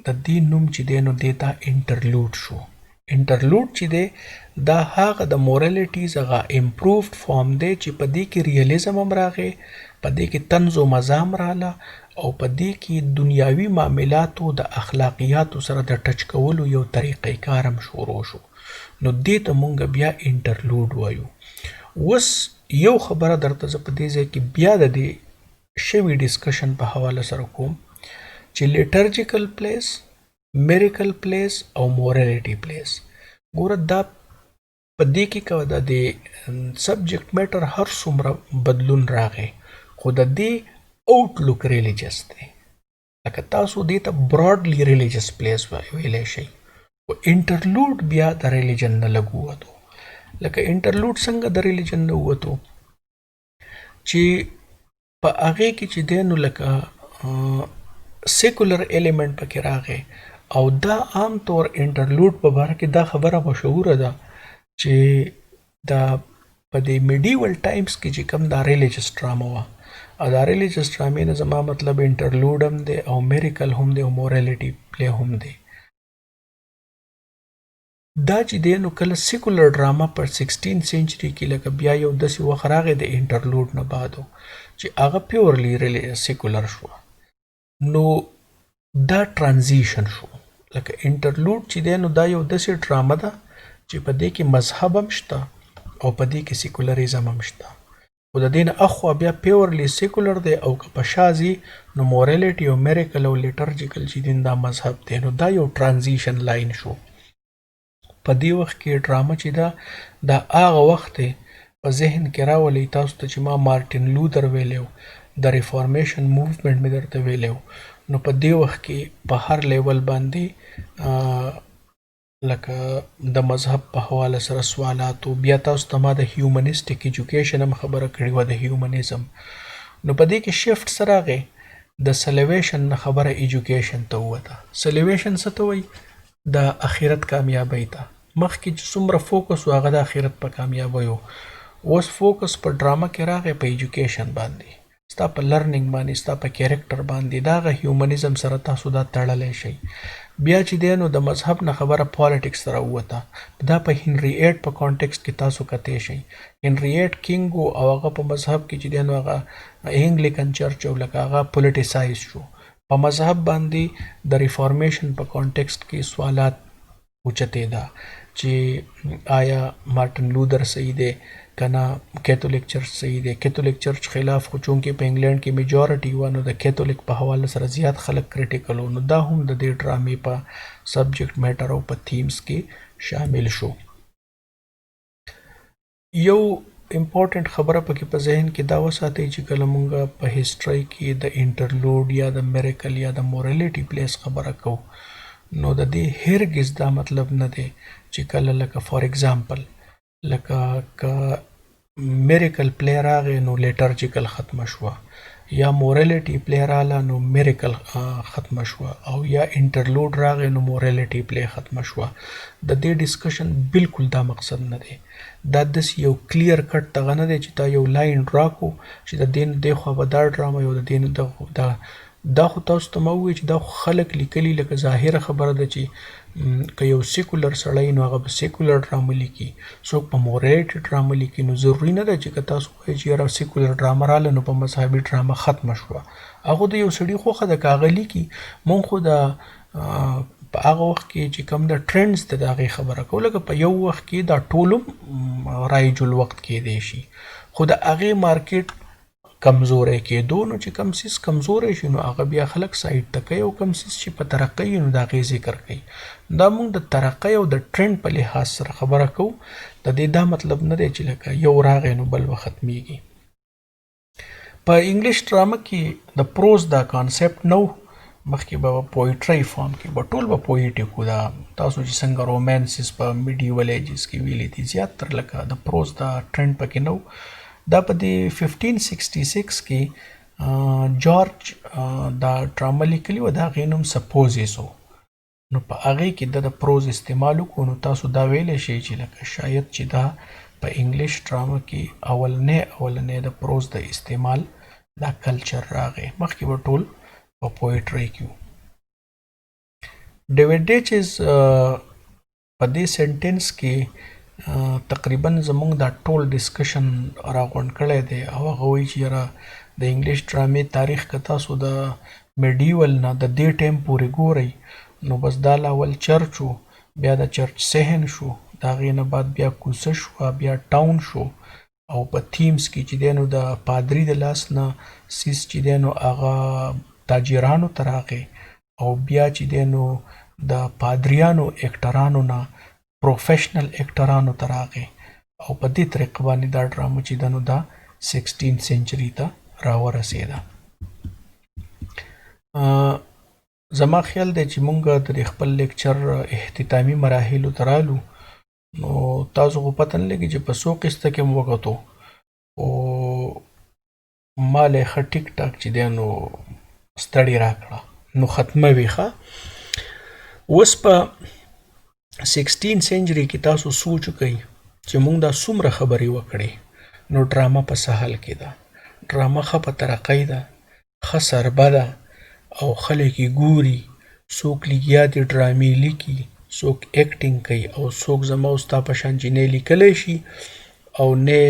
د دې نوم چې دی نو دې ته انټرلوډ شو. انټرلوډ چې دی دا هغه د موریلیټیز هغه امپروفډ فارم دی چې په دې کې ریالیزم هم راغی، په دې کې طنز و مزه هم راغله او په دې کې دنیاوي معاملاتو د اخلاقیاتو سره د ټچ کولو یو طریقې کار هم شروع شو. نو دې ته مونږ بیا انټرلوډ وایو. اوس یو خبره درته زه په دې ځای کې بیا د دې شوي ډسکشن په حواله سره کوم چې لیټرجیکل پلیس، میریکل پلیس او موریلیټي پلیس. ګوره دا په دې کې که د دې سبجیکټ میټر هر څومره بدلون راغی خو د دې اوټلوک ریلیجس دی. لکه تاسو دې ته براډلی ریلیجس پلیس ویلی شئ، خو انټرلوډ بیا د ریلیجن نه لږ ووتو. لکه انټرلوډ څنګه د ریلیجن نه ووتو چې په هغې کې چې دی نو لکه سیکولر ایلیمنٹ پکې راغی او دا عام طور انټرلوډ په باره کې دا خبره مشهوره ده چې دا په دې میډیول ټایمز کې چې کوم دا ریلیجس ډرامه وه او دا ریلیجس ډرامې نه زما مطلب انټرلوډ هم دی او میریکل هم دی او موریلیټي پلی هم دی. دا چې دی نو کله سیکولر ډرامه په 16 سنچري کې لکه بیا یو داسې وخت راغی د انټرلوډ نه بعدو چې هغه پیورلی سیکولر شو، نو دا ټرانزیشن شو. لکه انټرلوډ چې دی نو دا یو داسې ډرامه ده چې په دې کې مذهب هم شته او په دې کې سیکولریزم هم شته، خو د دې نه اخوا بیا پیورلی سیکولر دی او که په شا ځي نو موریلیټي او میریکل او لیټرجیکل چې دي دا مذهب دی. نو دا یو ټرانزیشن لاین شو. په دې وخت کې ډرامه چې دا هغه وخت دی په ذهن کې راولئ تاسو ته چې ما مارټین لودر ویلی و، د ریفارمیشن موومنټ مې درته ویلی و. نو په دې وخت کې په هر لیول باندې لکه د مذهب په حواله سره سوالاتو، بیا تاسو ته ما د هیومنسټک ایجوکیشن هم خبره کړې وه، د هیومنزم. نو په دې کې شفټ څه راغی؟ د سلیویشن نه خبره ایجوکیشن ته ووته. سلیویشن څه ته وایي؟ د اخرت کامیابۍ ته. مخکې چې څومره فوکس و هغه د اخرت په کامیابۍ و، اوس فوکس په ډرامه کې راغی په ایجوکیشن باندې، ستا په لرنینګ باندې، ستا په کیریکټر باندې. دا هغه هیومنزم سره تاسو دا تړلی شئ. بیا چې دی نو د مذهب نه خبره پالیټکس سره ووته. دا په هنري ایټ په کانټیکسټ کې تاسو کتی شئ. هنري ایټ کینګ و او هغه په مذهب کې چې دی نو هغه انګلیکن چرچ او لکه هغه پولیټیسایز شو. په مذهب باندې د ریفارمیشن په کانټیکسټ کې سوالات اوچتې ده چې آیا مارټین لودر صحیح دی که نه، کیتولیک چرچ صحیح دی. کیتولیک چرچ خلاف خو چونکې په انګلینډ کې میجورټي وه نو د کیتولیک په حواله سره زیات خلک کریټیکل وو. نو دا هم د دې ډرامې په سبجیکټ میټر او په تیمز کې شامل شو. یو امپورټنټ خبره پکې په ذهن کې دا وساتئ چې کله مونږ په هسټرۍ کې د انټرلوډ یا د میریکل یا د مورالټي پلیس خبره کوو نو د دې هرګز دا مطلب نه دی چې کله لکه فار ایگزامپل لکه که میریکل پلی راغی نو لیټرجیکل ختمه شوه یا مورالټي پلی راغله نو میریکل ختمه شوه او یا انټرلوډ راغی نو مورالټي پلی ختمه شوه د دې ډسکشن بالکل دا مقصد نه دی دا داسې یو کلیر کټ دغه نه دی چې دا یو لاین ډرا کو چې د دې نه دې خوا به دا ډرامه یو د دې نه دا خو تاسو ته ما ووایي چې دا خو خلک لیکلي لکه ظاهره خبره ده چې که یو سیکولر سړی نو هغه به سیکولر ډرامه لیکي څوک په مورالټي ډرامه لیکي نو ضروري نه ده چې که تاسو وایئ چې یاره سیکولر ډرامه راغله نو په مذهبي ډرامه ختمه شوه هغه د یو سړي خوښه ده که هغه لیکي مونږ خو د په هغه وخت کې چې کوم د ټرینډز د هغې خبره کوو لکه په یو وخت کې دا ټول رایج الوقت کیدی شي خو د هغې مارکیټ کمزوری کېدو نو چې کم څیز کمزوری شي نو هغه بیا خلک سایډ ته کوي او کم څیز چې په ترقۍ نو د هغې ذکر کوي دا موږ د ترقۍ او د ټرینډ په لحاظ سره خبره کوو د دې دا مطلب نه دی چې لکه یو راغی نو بل به ختمیږي په انګلیش ډرامه کې د پروز دا کانسپټ نو مخکې به پویټرۍ فارم کې به ټول به پویټیک و دا تاسو چې څنګه رومانسز په میډیول ایجز کې ویلي دي زیاتره لکه د پروز دا ټرینډ پکې نو دا په دې 1566 کې جارج دا ډرامه لیکلي وه د هغې نوم سپوزیس و نو په هغې کې د پروز استعمال وکړو نو تاسو دا ویلی شئ چې لکه شاید چې دا په انګلیش ډرامه کې اولنی د پروز د استعمال دا کلچر راغی مخکې به ټول په پویټرۍ کې و ډیوډ ډیچز په دې سنټنس کې تقریبا زمونږ دا ټول ډسکشن راغونډ کړی دی او هغه وایي چې یاره د انګلیش ډرامې تاریخ که تاسو د میډیول نه د دې ټایم پورې ګورئ نو بس دا لاول چرچ و بیا د چرچ صحن شو د هغې نه بعد بیا کوڅه شوه بیا ټاون شو او په تیمز کې چې دی نو د پادري د لاس نه سیس چې دی نو هغه تاجرانو ته راغی او بیا چې دی نو د پادریانو اکټرانو نه پروفیشنل اکټرانو ته راغی او په دې طریقه باندې دا ډرامه چې ده نو دا 16 سنچري ته راورسېده زما خیال دی چې مونږ د خپل لیکچر اختتامي مراحلو ته رالو نو تاسو خو پته نه لګي چې په څو قسطه کې مو وکتو او ما له ښه ټیک ټاک چې دی نو ستړي راکړه نو ختمه وي ښه اوس په 16 سنچري کې تاسو سوچ وکئ چې مونږ دا څومره خبرې وکړې نو ډرامه په سهل کې ده ډرامه ښه په ترقۍ ده ښه سربه ده او خلک یې ګوري څوک لګیا دي ډرامې لیکي څوک ایکټینګ کوي او څوک زما او ستا په شان چې نه لیکلی شي او نه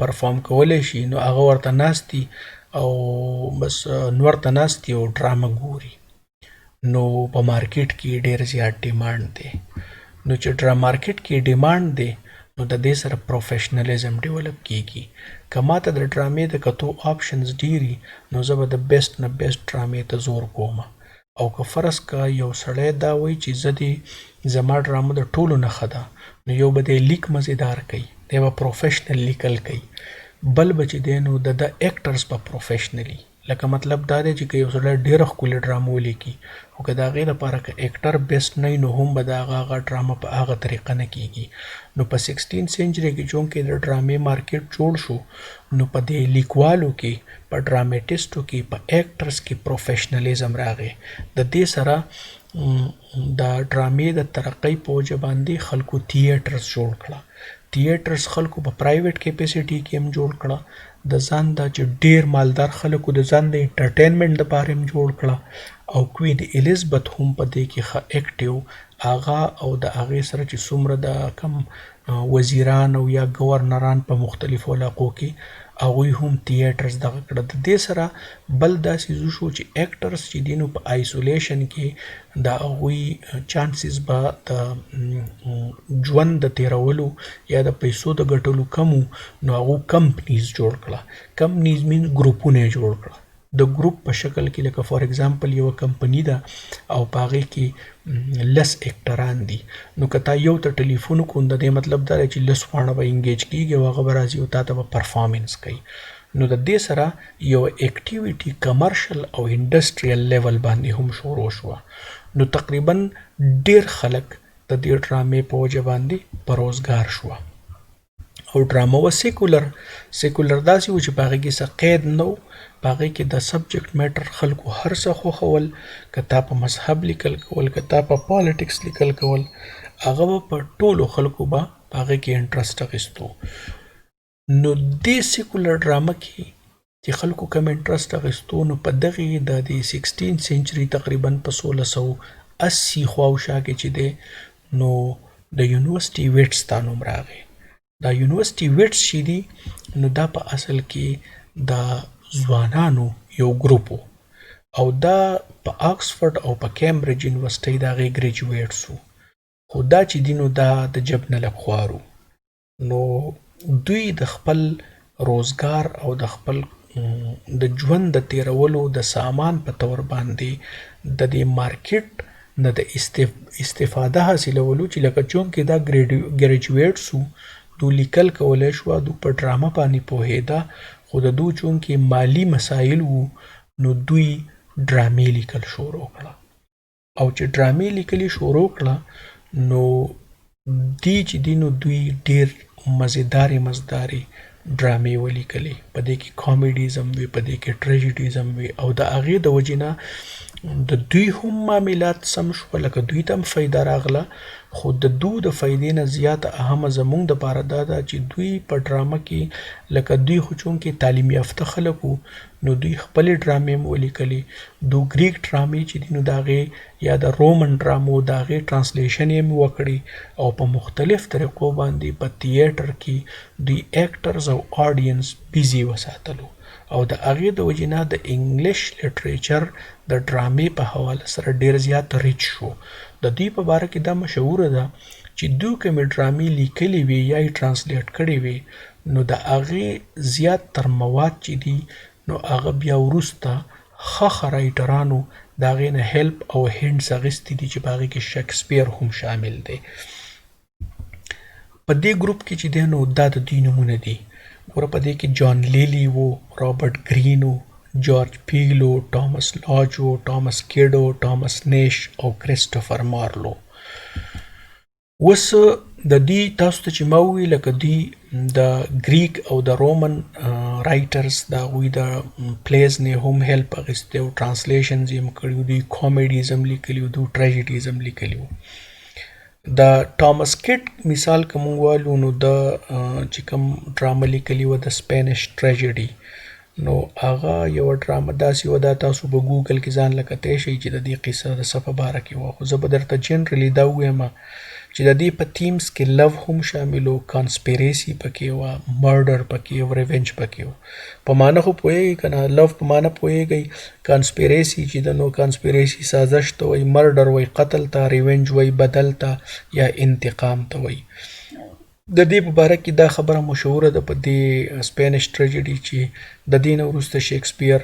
پرفارم کولی شي نو هغه ورته ناست دي او بس نو ورته ناست دي او ډرامه ګوري نو په مارکیټ کې ډېر زیات ډیمانډ دی نو چې مارکیټ کې ډیمانډ دی نو د دې سره پروفیشنلیزم ډیولپ کیږي که ماته د ډرامې د کتو آپشنز ډیري نو زه به د بیسټ نه بیسټ ډرامې ته زور کوم او که فرض که یو سړی دا وایي چې زه دې زما ډرامه د ټولو نه ښه ده نو یو به دی لیک مزیدار کوي دی به پروفیشنل لیکل کوي بل به چې دی نو د ایکټرز به پروفیشنلی لکه مطلب دا دی چې که یو سړی ډېره ښکلې ډرامه ولیکي خو که د هغې لپاره که ایکټر بیسټ نه وي نو هم به د هغه ډرامه په هغه طریقه نه کیږي نو په 16 سنچري کې چونکې د ډرامې مارکیټ جوړ شو نو په دې لیکوالو کې په ډرامېټسټو کې په ایکټرز کې پروفیشنلیزم راغی د دې سره د ډرامې د ترقۍ په وجه باندې خلکو تیټرز جوړ کړه تیټرز خلکو په پرایویټ کیپیسټي کې هم جوړ کړه د ځان دا چې ډیر مالدار خلکو د ځان د انټرټینمنټ لپاره هم جوړ کړه او کوین الیزبت هم په دې کې ښه اکټیو هغه او د هغې سره چې څومره د کم وزیران او یا گورنران په مختلفو علاقو کې هغوی هم تیټرز دغه کړه د دې سره بل داسې شو چې اکټرز چې دي نو په آیسولیشن کې د هغوی چانسز به د ژوند د تیرولو یا د پیسو د ګټلو کم نو هغو کمپنیز جوړ کړه کمپنیز مین ګروپونه یې جوړ کړه د ګروپ په شکل کې، لکه فار ایگزامپل یوه کمپنی ده او په هغې کې لس اکټران دي، نو که تا یو ته ټلیفون وکړو د دې مطلب دا دی چې لس واړه به انګیج کېږي او هغه به راځي او تا ته به پرفارمنس کوي. نو د دې سره یو اکټیویټي کمرشل او انډسټریل لیول باندې هم شروع شوه. نو تقریبا ډیر خلک د دې ډرامې په وجه باندې په روزګار شوه. او ډرامه وه سیکولر داسې و چې په هغې کې څه قید نه و، په هغې کې د سبجیکټ میټر خلکو هر څه خوښول، که تا په مذهب لیکل کول، که تا په پالیټکس لیکل کول، هغه به په ټولو خلکو به په هغې کې انټرسټ اخیستو. نو دې سیکولر ډرامه کې چې خلکو کم انټرسټ اخیستو، نو په دغې د 16 سنچري تقریبا په 1680 خواوشا کې چې دی، نو د یونیورسټي ویټس تا نوم راغی. دا یونیورسټي ویټس چې دي، نو دا په اصل کې د ځوانانو یو ګروپ او دا په آکسفورډ او په کیمبرج یونیورسټۍ د هغې ګریجویټس وو. خو دا چې دي نو دا د جب نه لږ خوار وو. نو دوی د خپل روزګار او د خپل د ژوند د تیرولو د سامان په طور باندې د دې مارکیټ نه د استفاده حاصلولو، چې لکه چونکې دا ګریجویټس وو، دو لیکل کولی شوه، دو په ډرامه باندې پوهېده، خو د دو چونکې مالی مسایل وو، نو دوی ډرامې لیکل شروع کړه. او چې ډرامې لیکلې شروع کړه، نو دی چې دی نو دوی ډېر مزیدارې ډرامې ولیکلې. په دې کې کامیډیزم وي، په دې کې ټریجډیزم وي، او د هغې د وجې نه د دوی هم معاملات سم شوه، لکه دوی ته هم فایده راغله. خو د دو د فایدې نه زیاته اهمه زموږ دپاره دا ده چې دوی په ډرامه کې، لکه دوی خو چونکې تعلیم یافته خلک وو، نو دوی خپلې ډرامې هم ولیکلې. دو ګریک ډرامې چې دي، نو د هغې یا د رومن ډرامو د هغې ټرانسلیشن یې هم وکړې، او په مختلف طریقو باندې په تیاتر کې دوی اکټرز او آډینس بیزي وساتلو. او د هغې د وجې نه د انګلیش لټریچر د ډرامې په حواله سره ډېر زیات ریچ شو. د دوی په باره کې دا مشهوره ده چې دوی کومې ډرامې لیکلې وي یا یې ټرانسلیټ کړې وي، نو د هغې زیات تر مواد چې دي، نو هغه بیا وروسته ښه رایټرانو د هغې نه هیلپ او هینډس اخیستي دي، چې په هغې کې شکسپیر هم شامل دی. په دې ګروپ کې چې دی، نو دا د دوی نومونه دي. ګوره په دې کې جان لیلی و، رابرټ گرین و، جارج پیل و، ټامس لاج و، ټامس کیډ و، ټامس نیش او کریسټوفر مارلو. اوس د دوی تاسو ته چې ما وویل، لکه دوی د ګریک او د رومن رایټرز د هغوی د پلیز نه هم هیلپ اخیستی او ټرانسلیشنز یې هم کړي وو. دوی کامیډیز هم لیکلي وو، دوی ټریجډیز هم لیکلي وو. د ټامس کیټ مثال که موږ والو، نو د چې کوم ډرامه لیکلې وه د سپینش ټریجډي، نو هغه یوه ډرامه داسې وه، دا تاسو به ګوګل کې ځان له کتی شئ چې د دې قصه د څه په باره کې وه. خو زه به درته جنرالي دا ووایم چې د دې په تیمز کې لو هم شامل و، کانسپیریسي پکې وه، مرډر پکې و، ریونج پکې و. په معنی خو پوهېږئ که نه؟ لو په معنی پوهېږئ، کانسپیریسي چې د نو کانسپیریسي سازش ته وایي، مرډر وایي قتل ته، ریونج وایي بدل ته یا انتقام ته وایي. د دې په باره کې دا خبره مشهوره ده په دې سپینش ټریجډي چې د دې نه وروسته شیکسپیر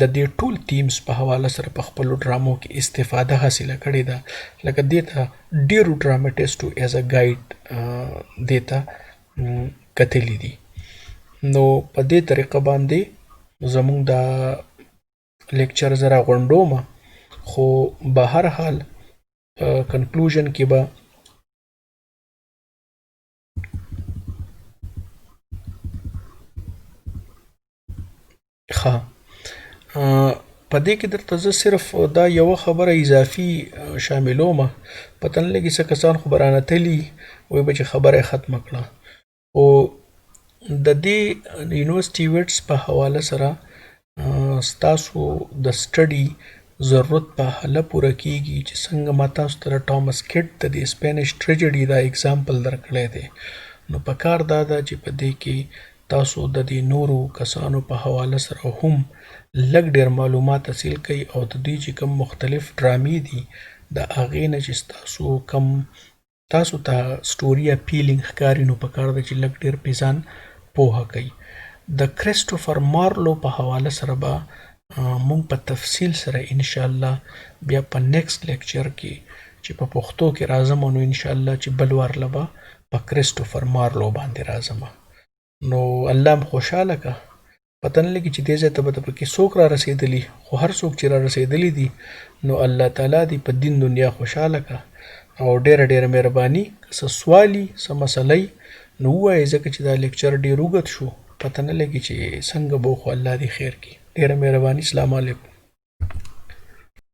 د دې ټول تیمز په حواله سره په خپلو ډرامو کې استفاده حاصله کړې ده. لکه دې ته ډېرو ډرامټسټو ایز ا ګایډ دې ته کتلي دي. نو په دې طریقه باندې زموږ دا لیکچر زه راغونډومه، خو به هر حال کنکلوژن کې به په دې کې درته زه صرف دا یوه خبره اضافي شاملومه. پته نه لګي څه کسان خو به رانه تلي وایي به چې خبره یې ختمه کړه. خو د دې یونیورسټي ویټس په حواله سره ستاسو د سټډي ضرورت په هله پوره کېږي چې څنګه ما تاسو ته د ټامس کیټ د دې سپینش ټریجډي دا اګزامپل درکړی دی. نو پکار دا ده چې په دې کې تاسو د دې نورو کسانو په حواله سره هم لږ ډېر معلومات حاصل کړئ، او د دوی چې کوم مختلف ډرامې دي د هغې نه چې تاسو ته سټوري اپیلینګ ښکاري، نو پکار ده چې لږ ډېر پې ځان پوهه کوئ. د کریسټوفر مارلو په حواله سره به مونږ په تفصیل سره ان شاء الله بیا په نیکسټ لیکچر کې چې په پښتو کې راځم نو ان شاء الله چې بل وار لبا په کریسټوفر مارلو باندې راځم نو الله م خوشاله کا پته نه لګي چې دې ځای ته به پکې څوک را رسېدلي خو هر څوک چې را رسېدلي دي نو الله تعالی دې په دین دنیا خوشاله کا او ډېره ډېره مهرباني که څه سوال وي څه مسله وي نو ووایئ ځکه چې دا لیکچر ډېر اوږد شو پته نه لګي چې څنګه به خو الله دې خیر کړي ډېره مهرباني السلام علیکم